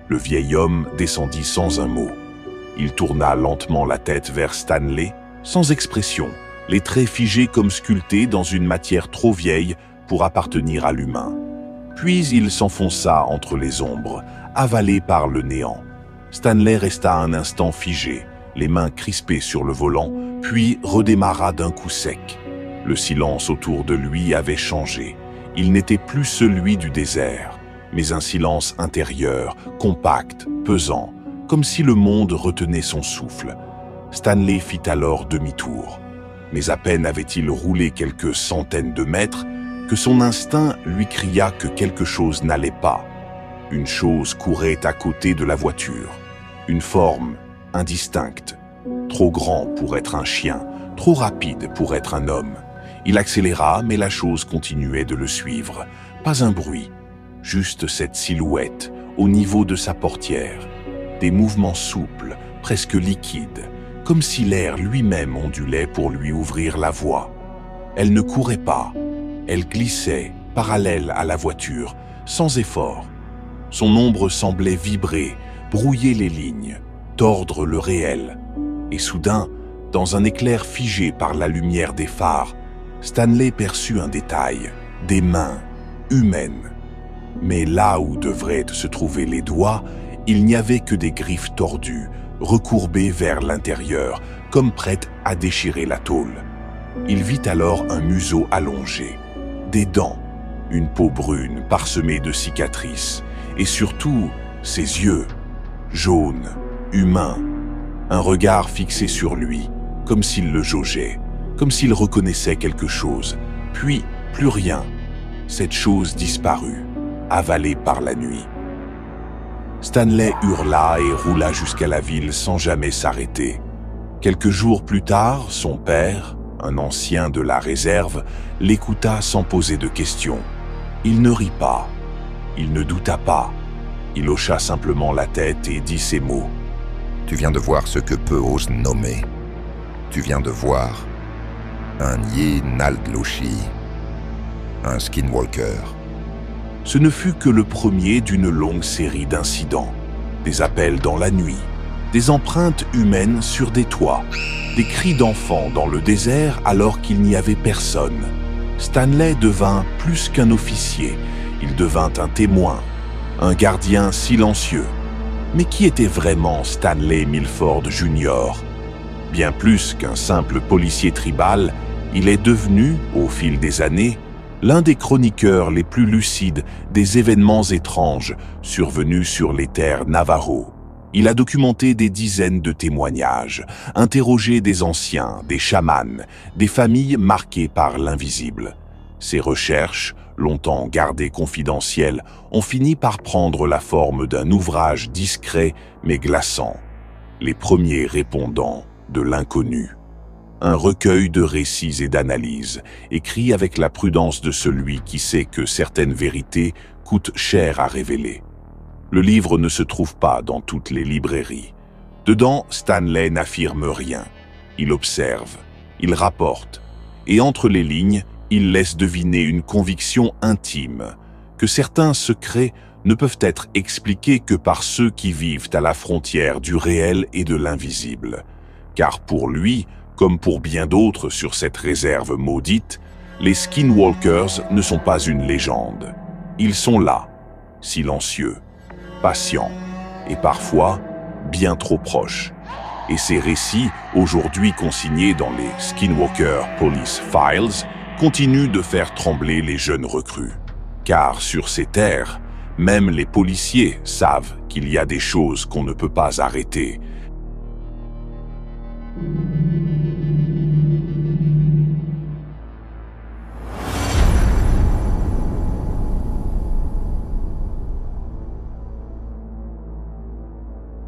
Le vieil homme descendit sans un mot. Il tourna lentement la tête vers Stanley, sans expression, les traits figés comme sculptés dans une matière trop vieille pour appartenir à l'humain. Puis il s'enfonça entre les ombres, avalé par le néant. Stanley resta un instant figé, les mains crispées sur le volant, puis redémarra d'un coup sec. Le silence autour de lui avait changé. Il n'était plus celui du désert, mais un silence intérieur, compact, pesant, comme si le monde retenait son souffle. Stanley fit alors demi-tour. Mais à peine avait-il roulé quelques centaines de mètres que son instinct lui cria que quelque chose n'allait pas. Une chose courait à côté de la voiture. Une forme indistincte, trop grand pour être un chien, trop rapide pour être un homme. Il accéléra, mais la chose continuait de le suivre. Pas un bruit, juste cette silhouette au niveau de sa portière, des mouvements souples, presque liquides, comme si l'air lui-même ondulait pour lui ouvrir la voie. Elle ne courait pas, elle glissait, parallèle à la voiture, sans effort. Son ombre semblait vibrer, brouiller les lignes, tordre le réel. Et soudain, dans un éclair figé par la lumière des phares, Stanley perçut un détail, des mains, humaines. Mais là où devraient se trouver les doigts, il n'y avait que des griffes tordues, recourbées vers l'intérieur, comme prêtes à déchirer la tôle. Il vit alors un museau allongé, des dents, une peau brune parsemée de cicatrices, et surtout ses yeux, jaunes, humains, un regard fixé sur lui, comme s'il le jaugeait, comme s'il reconnaissait quelque chose, puis plus rien. Cette chose disparut, avalée par la nuit. Stanley hurla et roula jusqu'à la ville sans jamais s'arrêter. Quelques jours plus tard, son père, un ancien de la réserve, l'écouta sans poser de questions. Il ne rit pas, il ne douta pas, il hocha simplement la tête et dit ces mots. « Tu viens de voir ce que peu osent nommer. Tu viens de voir un Yi Naldloshi, un skinwalker. » Ce ne fut que le premier d'une longue série d'incidents. Des appels dans la nuit, des empreintes humaines sur des toits, des cris d'enfants dans le désert alors qu'il n'y avait personne. Stanley devint plus qu'un officier, il devint un témoin, un gardien silencieux. Mais qui était vraiment Stanley Milford Jr.? Bien plus qu'un simple policier tribal, il est devenu, au fil des années, l'un des chroniqueurs les plus lucides des événements étranges survenus sur les terres Navajo. Il a documenté des dizaines de témoignages, interrogé des anciens, des chamans, des familles marquées par l'invisible. Ses recherches, longtemps gardées confidentielles, ont fini par prendre la forme d'un ouvrage discret mais glaçant. Les premiers répondants de l'inconnu. Un recueil de récits et d'analyses, écrit avec la prudence de celui qui sait que certaines vérités coûtent cher à révéler. Le livre ne se trouve pas dans toutes les librairies. Dedans, Stanley n'affirme rien. Il observe, il rapporte, et entre les lignes, il laisse deviner une conviction intime, que certains secrets ne peuvent être expliqués que par ceux qui vivent à la frontière du réel et de l'invisible. Car pour lui, comme pour bien d'autres sur cette réserve maudite, les skinwalkers ne sont pas une légende. Ils sont là, silencieux, patients, et parfois bien trop proches. Et ces récits, aujourd'hui consignés dans les Skinwalker Police Files, continuent de faire trembler les jeunes recrues. Car sur ces terres, même les policiers savent qu'il y a des choses qu'on ne peut pas arrêter.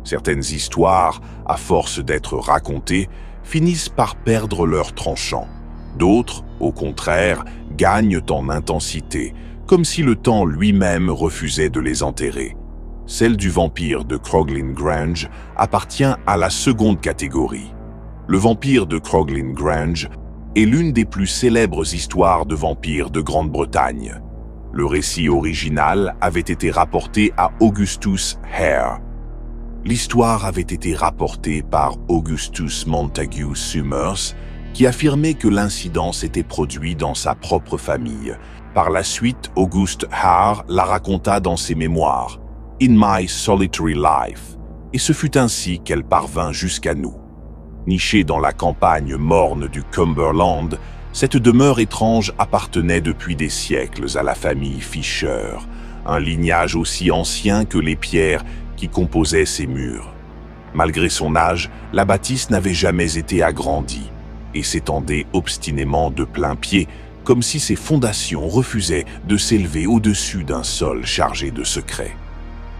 Certaines histoires, à force d'être racontées, finissent par perdre leur tranchant. D'autres, au contraire, gagnent en intensité, comme si le temps lui-même refusait de les enterrer. Celle du vampire de Croglin Grange appartient à la seconde catégorie. Le vampire de Croglin Grange est l'une des plus célèbres histoires de vampires de Grande-Bretagne. Le récit original avait été rapporté à Augustus Hare. L'histoire avait été rapportée par Augustus Montagu Summers, qui affirmait que l'incident s'était produit dans sa propre famille. Par la suite, Auguste Hare la raconta dans ses mémoires, « In My Solitary Life », et ce fut ainsi qu'elle parvint jusqu'à nous. Nichée dans la campagne morne du Cumberland, cette demeure étrange appartenait depuis des siècles à la famille Fisher, un lignage aussi ancien que les pierres qui composaient ses murs. Malgré son âge, la bâtisse n'avait jamais été agrandie et s'étendait obstinément de plein pied, comme si ses fondations refusaient de s'élever au-dessus d'un sol chargé de secrets.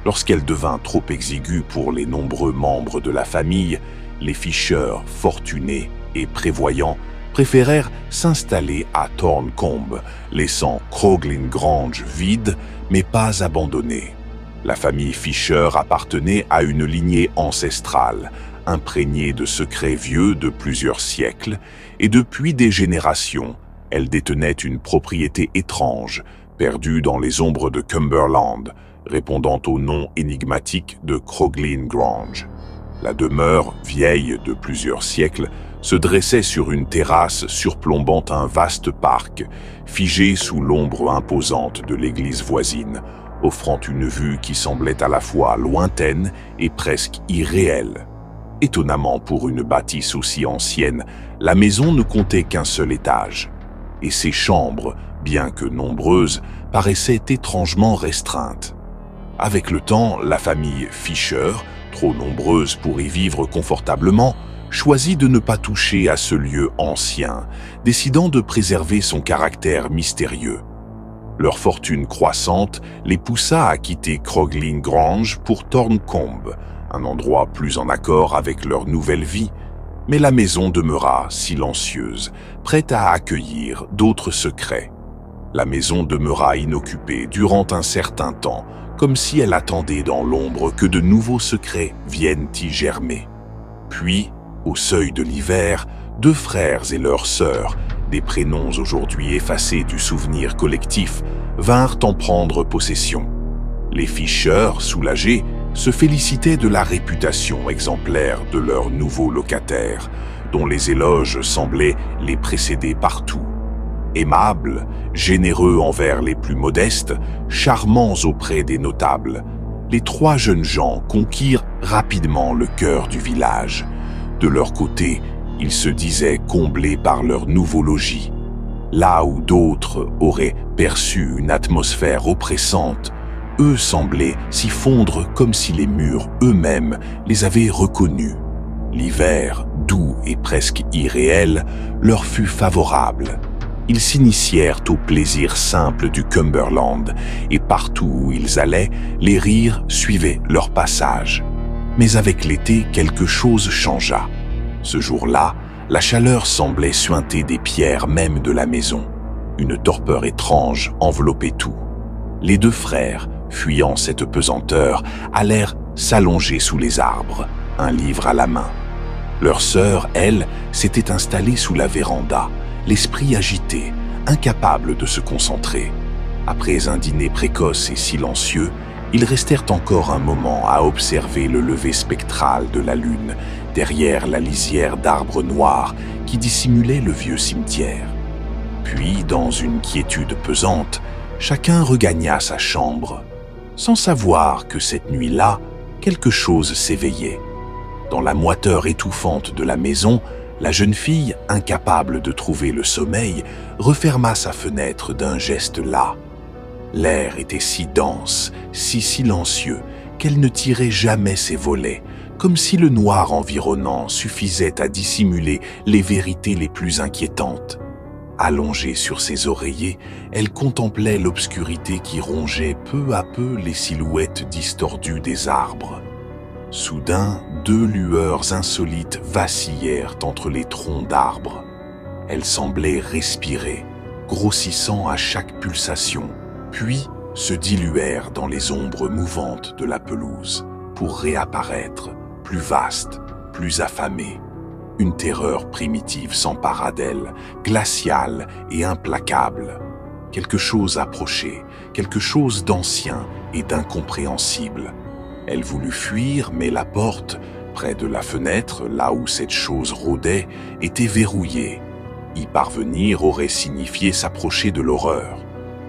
Lorsqu'elle devint trop exiguë pour les nombreux membres de la famille, les Fisher, fortunés et prévoyants, préférèrent s'installer à Thorncombe, laissant Crogline Grange vide mais pas abandonnée. La famille Fisher appartenait à une lignée ancestrale, imprégnée de secrets vieux de plusieurs siècles, et depuis des générations, elle détenait une propriété étrange, perdue dans les ombres de Cumberland, répondant au nom énigmatique de Crogline Grange. La demeure, vieille de plusieurs siècles, se dressait sur une terrasse surplombant un vaste parc, figé sous l'ombre imposante de l'église voisine, offrant une vue qui semblait à la fois lointaine et presque irréelle. Étonnamment pour une bâtisse aussi ancienne, la maison ne comptait qu'un seul étage, et ses chambres, bien que nombreuses, paraissaient étrangement restreintes. Avec le temps, la famille Fisher, trop nombreuse pour y vivre confortablement, choisit de ne pas toucher à ce lieu ancien, décidant de préserver son caractère mystérieux. Leur fortune croissante les poussa à quitter Crogline Grange pour Thorncombe, un endroit plus en accord avec leur nouvelle vie, mais la maison demeura silencieuse, prête à accueillir d'autres secrets. La maison demeura inoccupée durant un certain temps, comme si elle attendait dans l'ombre que de nouveaux secrets viennent y germer. Puis, au seuil de l'hiver, 2 frères et leurs sœurs, des prénoms aujourd'hui effacés du souvenir collectif, vinrent en prendre possession. Les Fisher, soulagés, se félicitaient de la réputation exemplaire de leurs nouveaux locataires, dont les éloges semblaient les précéder partout. Aimables, généreux envers les plus modestes, charmants auprès des notables, les 3 jeunes gens conquirent rapidement le cœur du village. De leur côté, ils se disaient comblés par leur nouveau logis. Là où d'autres auraient perçu une atmosphère oppressante, eux semblaient s'y fondre comme si les murs eux-mêmes les avaient reconnus. L'hiver, doux et presque irréel, leur fut favorable. Ils s'initièrent au plaisir simple du Cumberland, et partout où ils allaient, les rires suivaient leur passage. Mais avec l'été, quelque chose changea. Ce jour-là, la chaleur semblait suinter des pierres même de la maison. Une torpeur étrange enveloppait tout. Les 2 frères, fuyant cette pesanteur, allèrent s'allonger sous les arbres, un livre à la main. Leur sœur, elle, s'était installée sous la véranda, l'esprit agité, incapable de se concentrer. Après un dîner précoce et silencieux, ils restèrent encore un moment à observer le lever spectral de la lune derrière la lisière d'arbres noirs qui dissimulait le vieux cimetière. Puis, dans une quiétude pesante, chacun regagna sa chambre, sans savoir que cette nuit-là, quelque chose s'éveillait. Dans la moiteur étouffante de la maison, la jeune fille, incapable de trouver le sommeil, referma sa fenêtre d'un geste las. L'air était si dense, si silencieux, qu'elle ne tirait jamais ses volets, comme si le noir environnant suffisait à dissimuler les vérités les plus inquiétantes. Allongée sur ses oreillers, elle contemplait l'obscurité qui rongeait peu à peu les silhouettes distordues des arbres. Soudain, 2 lueurs insolites vacillèrent entre les troncs d'arbres. Elles semblaient respirer, grossissant à chaque pulsation, puis se diluèrent dans les ombres mouvantes de la pelouse, pour réapparaître, plus vaste, plus affamée. Une terreur primitive s'empara d'elle, glaciale et implacable. Quelque chose approchait, quelque chose d'ancien et d'incompréhensible. Elle voulut fuir, mais la porte, près de la fenêtre, là où cette chose rôdait, était verrouillée. Y parvenir aurait signifié s'approcher de l'horreur.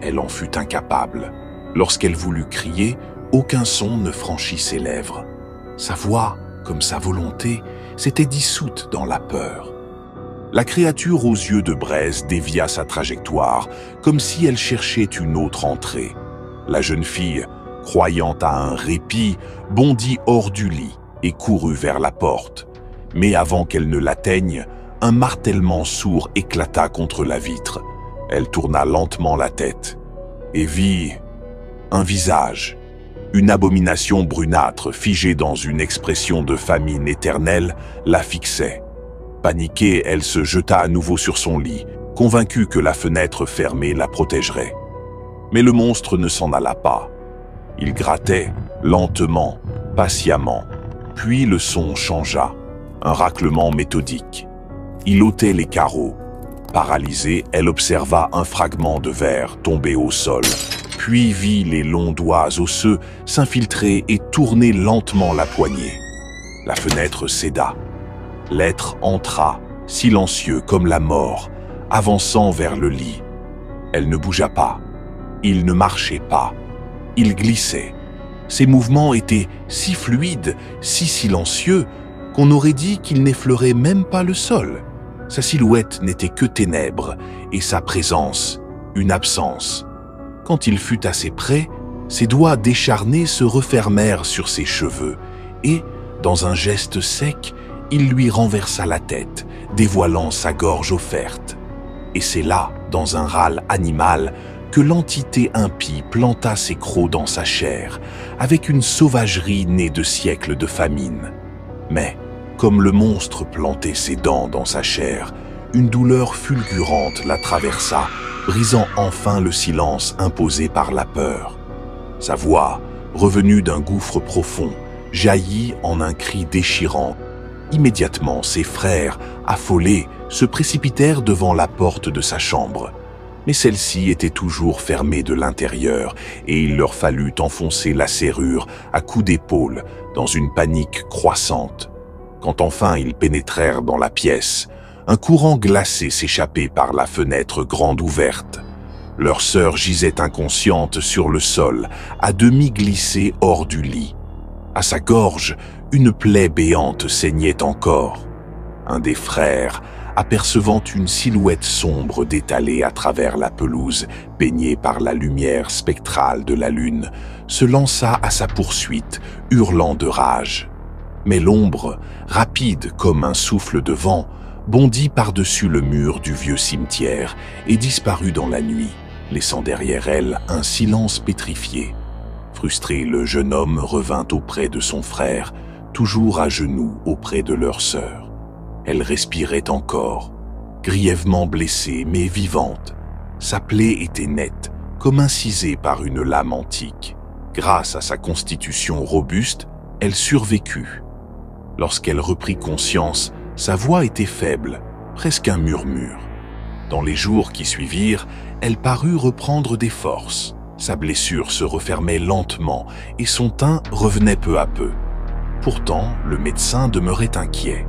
Elle en fut incapable. Lorsqu'elle voulut crier, aucun son ne franchit ses lèvres. Sa voix, comme sa volonté, s'était dissoute dans la peur. La créature aux yeux de braise dévia sa trajectoire, comme si elle cherchait une autre entrée. La jeune fille, croyant à un répit, bondit hors du lit et courut vers la porte. Mais avant qu'elle ne l'atteigne, un martèlement sourd éclata contre la vitre. Elle tourna lentement la tête et vit un visage, une abomination brunâtre figée dans une expression de famine éternelle, la fixait. Paniquée, elle se jeta à nouveau sur son lit, convaincue que la fenêtre fermée la protégerait. Mais le monstre ne s'en alla pas. Il grattait, lentement, patiemment, puis le son changea, un raclement méthodique. Il ôtait les carreaux. Paralysée, elle observa un fragment de verre tombé au sol, puis vit les longs doigts osseux s'infiltrer et tourner lentement la poignée. La fenêtre céda. L'être entra, silencieux comme la mort, avançant vers le lit. Elle ne bougea pas. Il ne marchait pas. Il glissait. Ses mouvements étaient si fluides, si silencieux, qu'on aurait dit qu'il n'effleurait même pas le sol. Sa silhouette n'était que ténèbres, et sa présence, une absence. Quand il fut assez près, ses doigts décharnés se refermèrent sur ses cheveux, et, dans un geste sec, il lui renversa la tête, dévoilant sa gorge offerte. Et c'est là, dans un râle animal, que l'entité impie planta ses crocs dans sa chair, avec une sauvagerie née de siècles de famine. Mais, comme le monstre plantait ses dents dans sa chair, une douleur fulgurante la traversa, brisant enfin le silence imposé par la peur. Sa voix, revenue d'un gouffre profond, jaillit en un cri déchirant. Immédiatement, ses frères, affolés, se précipitèrent devant la porte de sa chambre. Mais celle-ci était toujours fermée de l'intérieur, et il leur fallut enfoncer la serrure à coups d'épaule, dans une panique croissante. Quand enfin ils pénétrèrent dans la pièce, un courant glacé s'échappait par la fenêtre grande ouverte. Leur sœur gisait inconsciente sur le sol, à demi glissée hors du lit. À sa gorge, une plaie béante saignait encore. Un des frères, apercevant une silhouette sombre d'étaler à travers la pelouse, baignée par la lumière spectrale de la lune, se lança à sa poursuite, hurlant de rage. Mais l'ombre, rapide comme un souffle de vent, bondit par-dessus le mur du vieux cimetière et disparut dans la nuit, laissant derrière elle un silence pétrifié. Frustré, le jeune homme revint auprès de son frère, toujours à genoux auprès de leur sœur. Elle respirait encore, grièvement blessée mais vivante. Sa plaie était nette, comme incisée par une lame antique. Grâce à sa constitution robuste, elle survécut. Lorsqu'elle reprit conscience, sa voix était faible, presque un murmure. Dans les jours qui suivirent, elle parut reprendre des forces. Sa blessure se refermait lentement et son teint revenait peu à peu. Pourtant, le médecin demeurait inquiet.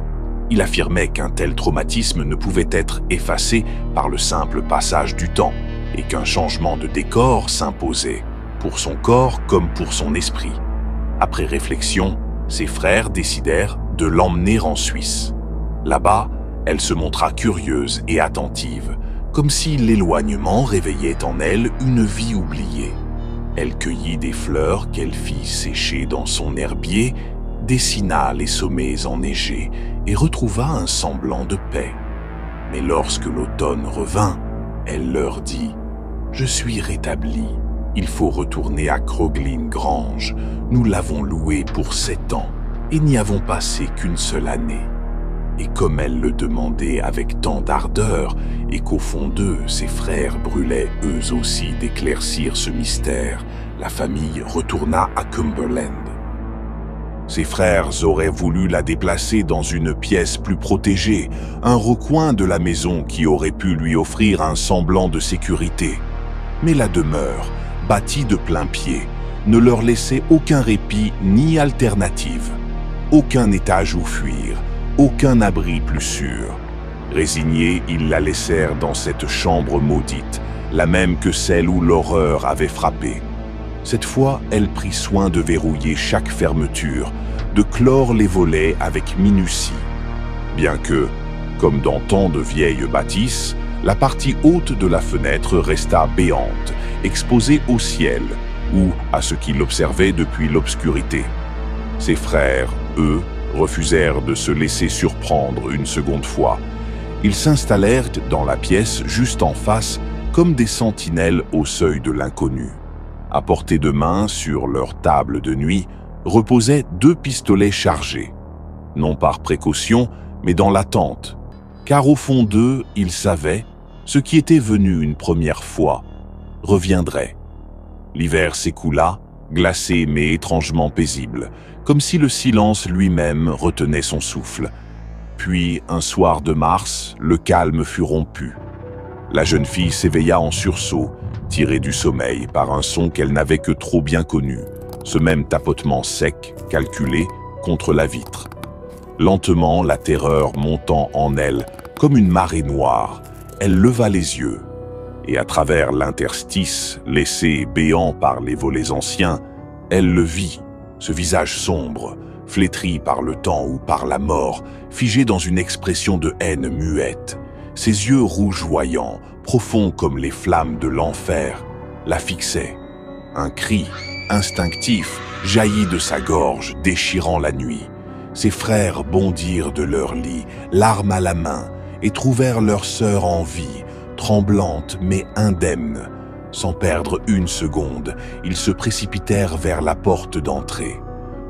Il affirmait qu'un tel traumatisme ne pouvait être effacé par le simple passage du temps et qu'un changement de décor s'imposait, pour son corps comme pour son esprit. Après réflexion, ses frères décidèrent de l'emmener en Suisse. Là-bas, elle se montra curieuse et attentive, comme si l'éloignement réveillait en elle une vie oubliée. Elle cueillit des fleurs qu'elle fit sécher dans son herbier, dessina les sommets enneigés et retrouva un semblant de paix. Mais lorsque l'automne revint, elle leur dit « Je suis rétablie. Il faut retourner à Crogline Grange. Nous l'avons louée pour 7 ans et n'y avons passé qu'une seule année. » Et comme elle le demandait avec tant d'ardeur, et qu'au fond d'eux, ses frères brûlaient eux aussi d'éclaircir ce mystère, la famille retourna à Cumberland. Ses frères auraient voulu la déplacer dans une pièce plus protégée, un recoin de la maison qui aurait pu lui offrir un semblant de sécurité. Mais la demeure, bâtie de plain-pied, ne leur laissait aucun répit ni alternative, aucun étage où fuir, aucun abri plus sûr. Résignés, ils la laissèrent dans cette chambre maudite, la même que celle où l'horreur avait frappé. Cette fois, elle prit soin de verrouiller chaque fermeture, de clore les volets avec minutie. Bien que, comme dans tant de vieilles bâtisses, la partie haute de la fenêtre resta béante, exposée au ciel, ou à ce qu'il observait depuis l'obscurité. Ses frères, eux, refusèrent de se laisser surprendre une seconde fois. Ils s'installèrent dans la pièce juste en face, comme des sentinelles au seuil de l'inconnu. À portée de main, sur leur table de nuit, reposaient 2 pistolets chargés. Non par précaution, mais dans l'attente, car au fond d'eux, ils savaient, ce qui était venu une première fois reviendrait. L'hiver s'écoula, glacé mais étrangement paisible, comme si le silence lui-même retenait son souffle. Puis, un soir de mars, le calme fut rompu. La jeune fille s'éveilla en sursaut, tirée du sommeil par un son qu'elle n'avait que trop bien connu, ce même tapotement sec, calculé, contre la vitre. Lentement, la terreur montant en elle, comme une marée noire, elle leva les yeux, et à travers l'interstice, laissé béant par les volets anciens, elle le vit, ce visage sombre, flétri par le temps ou par la mort, figé dans une expression de haine muette. Ses yeux rougeoyants, profonds comme les flammes de l'enfer, la fixaient. Un cri, instinctif, jaillit de sa gorge, déchirant la nuit. Ses frères bondirent de leur lit, l'arme à la main, et trouvèrent leur sœur en vie, tremblante mais indemne. Sans perdre une seconde, ils se précipitèrent vers la porte d'entrée.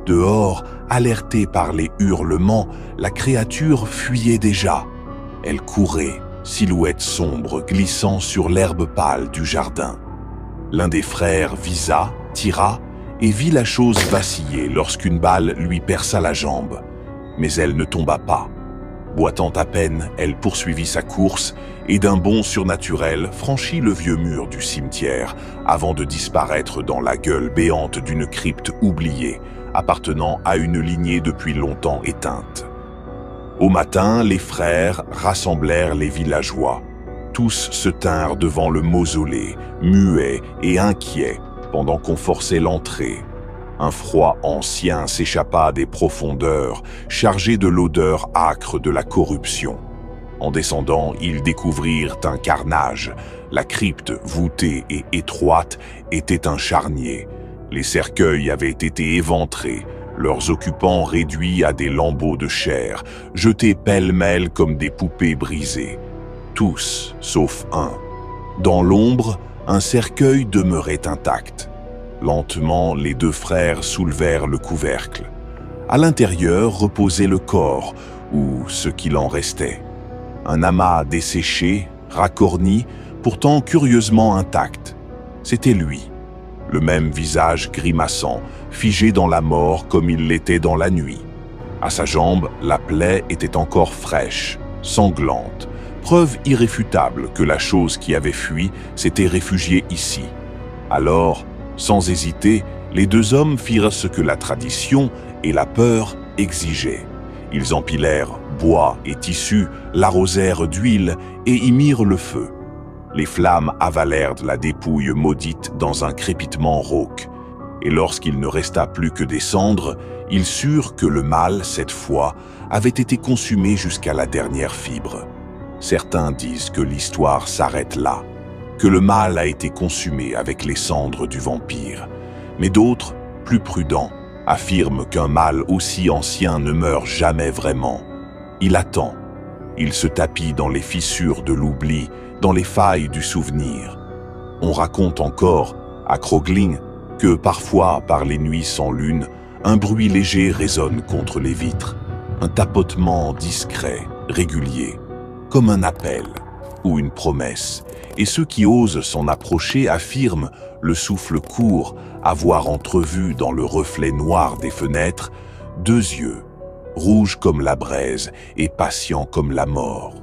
Dehors, alertée par les hurlements, la créature fuyait déjà. Elle courait, silhouette sombre glissant sur l'herbe pâle du jardin. L'un des frères visa, tira, et vit la chose vaciller lorsqu'une balle lui perça la jambe. Mais elle ne tomba pas. Boitant à peine, elle poursuivit sa course et d'un bond surnaturel franchit le vieux mur du cimetière avant de disparaître dans la gueule béante d'une crypte oubliée, appartenant à une lignée depuis longtemps éteinte. Au matin, les frères rassemblèrent les villageois. Tous se tinrent devant le mausolée, muets et inquiets, pendant qu'on forçait l'entrée. Un froid ancien s'échappa des profondeurs, chargé de l'odeur âcre de la corruption. En descendant, ils découvrirent un carnage. La crypte, voûtée et étroite, était un charnier. Les cercueils avaient été éventrés, leurs occupants réduits à des lambeaux de chair, jetés pêle-mêle comme des poupées brisées. Tous, sauf un. Dans l'ombre, un cercueil demeurait intact. Lentement, les deux frères soulevèrent le couvercle. À l'intérieur reposait le corps, ou ce qu'il en restait. Un amas desséché, racorni, pourtant curieusement intact. C'était lui, le même visage grimaçant, figé dans la mort comme il l'était dans la nuit. À sa jambe, la plaie était encore fraîche, sanglante, preuve irréfutable que la chose qui avait fui s'était réfugiée ici. Alors, sans hésiter, les deux hommes firent ce que la tradition et la peur exigeaient. Ils empilèrent bois et tissus, l'arrosèrent d'huile et y mirent le feu. Les flammes avalèrent la dépouille maudite dans un crépitement rauque. Et lorsqu'il ne resta plus que des cendres, ils surent que le mal, cette fois, avait été consumé jusqu'à la dernière fibre. Certains disent que l'histoire s'arrête là, que le mal a été consumé avec les cendres du vampire. Mais d'autres, plus prudents, affirment qu'un mal aussi ancien ne meurt jamais vraiment. Il attend. Il se tapit dans les fissures de l'oubli, dans les failles du souvenir. On raconte encore, à Krogling, que parfois, par les nuits sans lune, un bruit léger résonne contre les vitres, un tapotement discret, régulier, comme un appel ou une promesse, et ceux qui osent s'en approcher affirment, le souffle court, avoir entrevu dans le reflet noir des fenêtres, deux yeux, rouges comme la braise et patients comme la mort.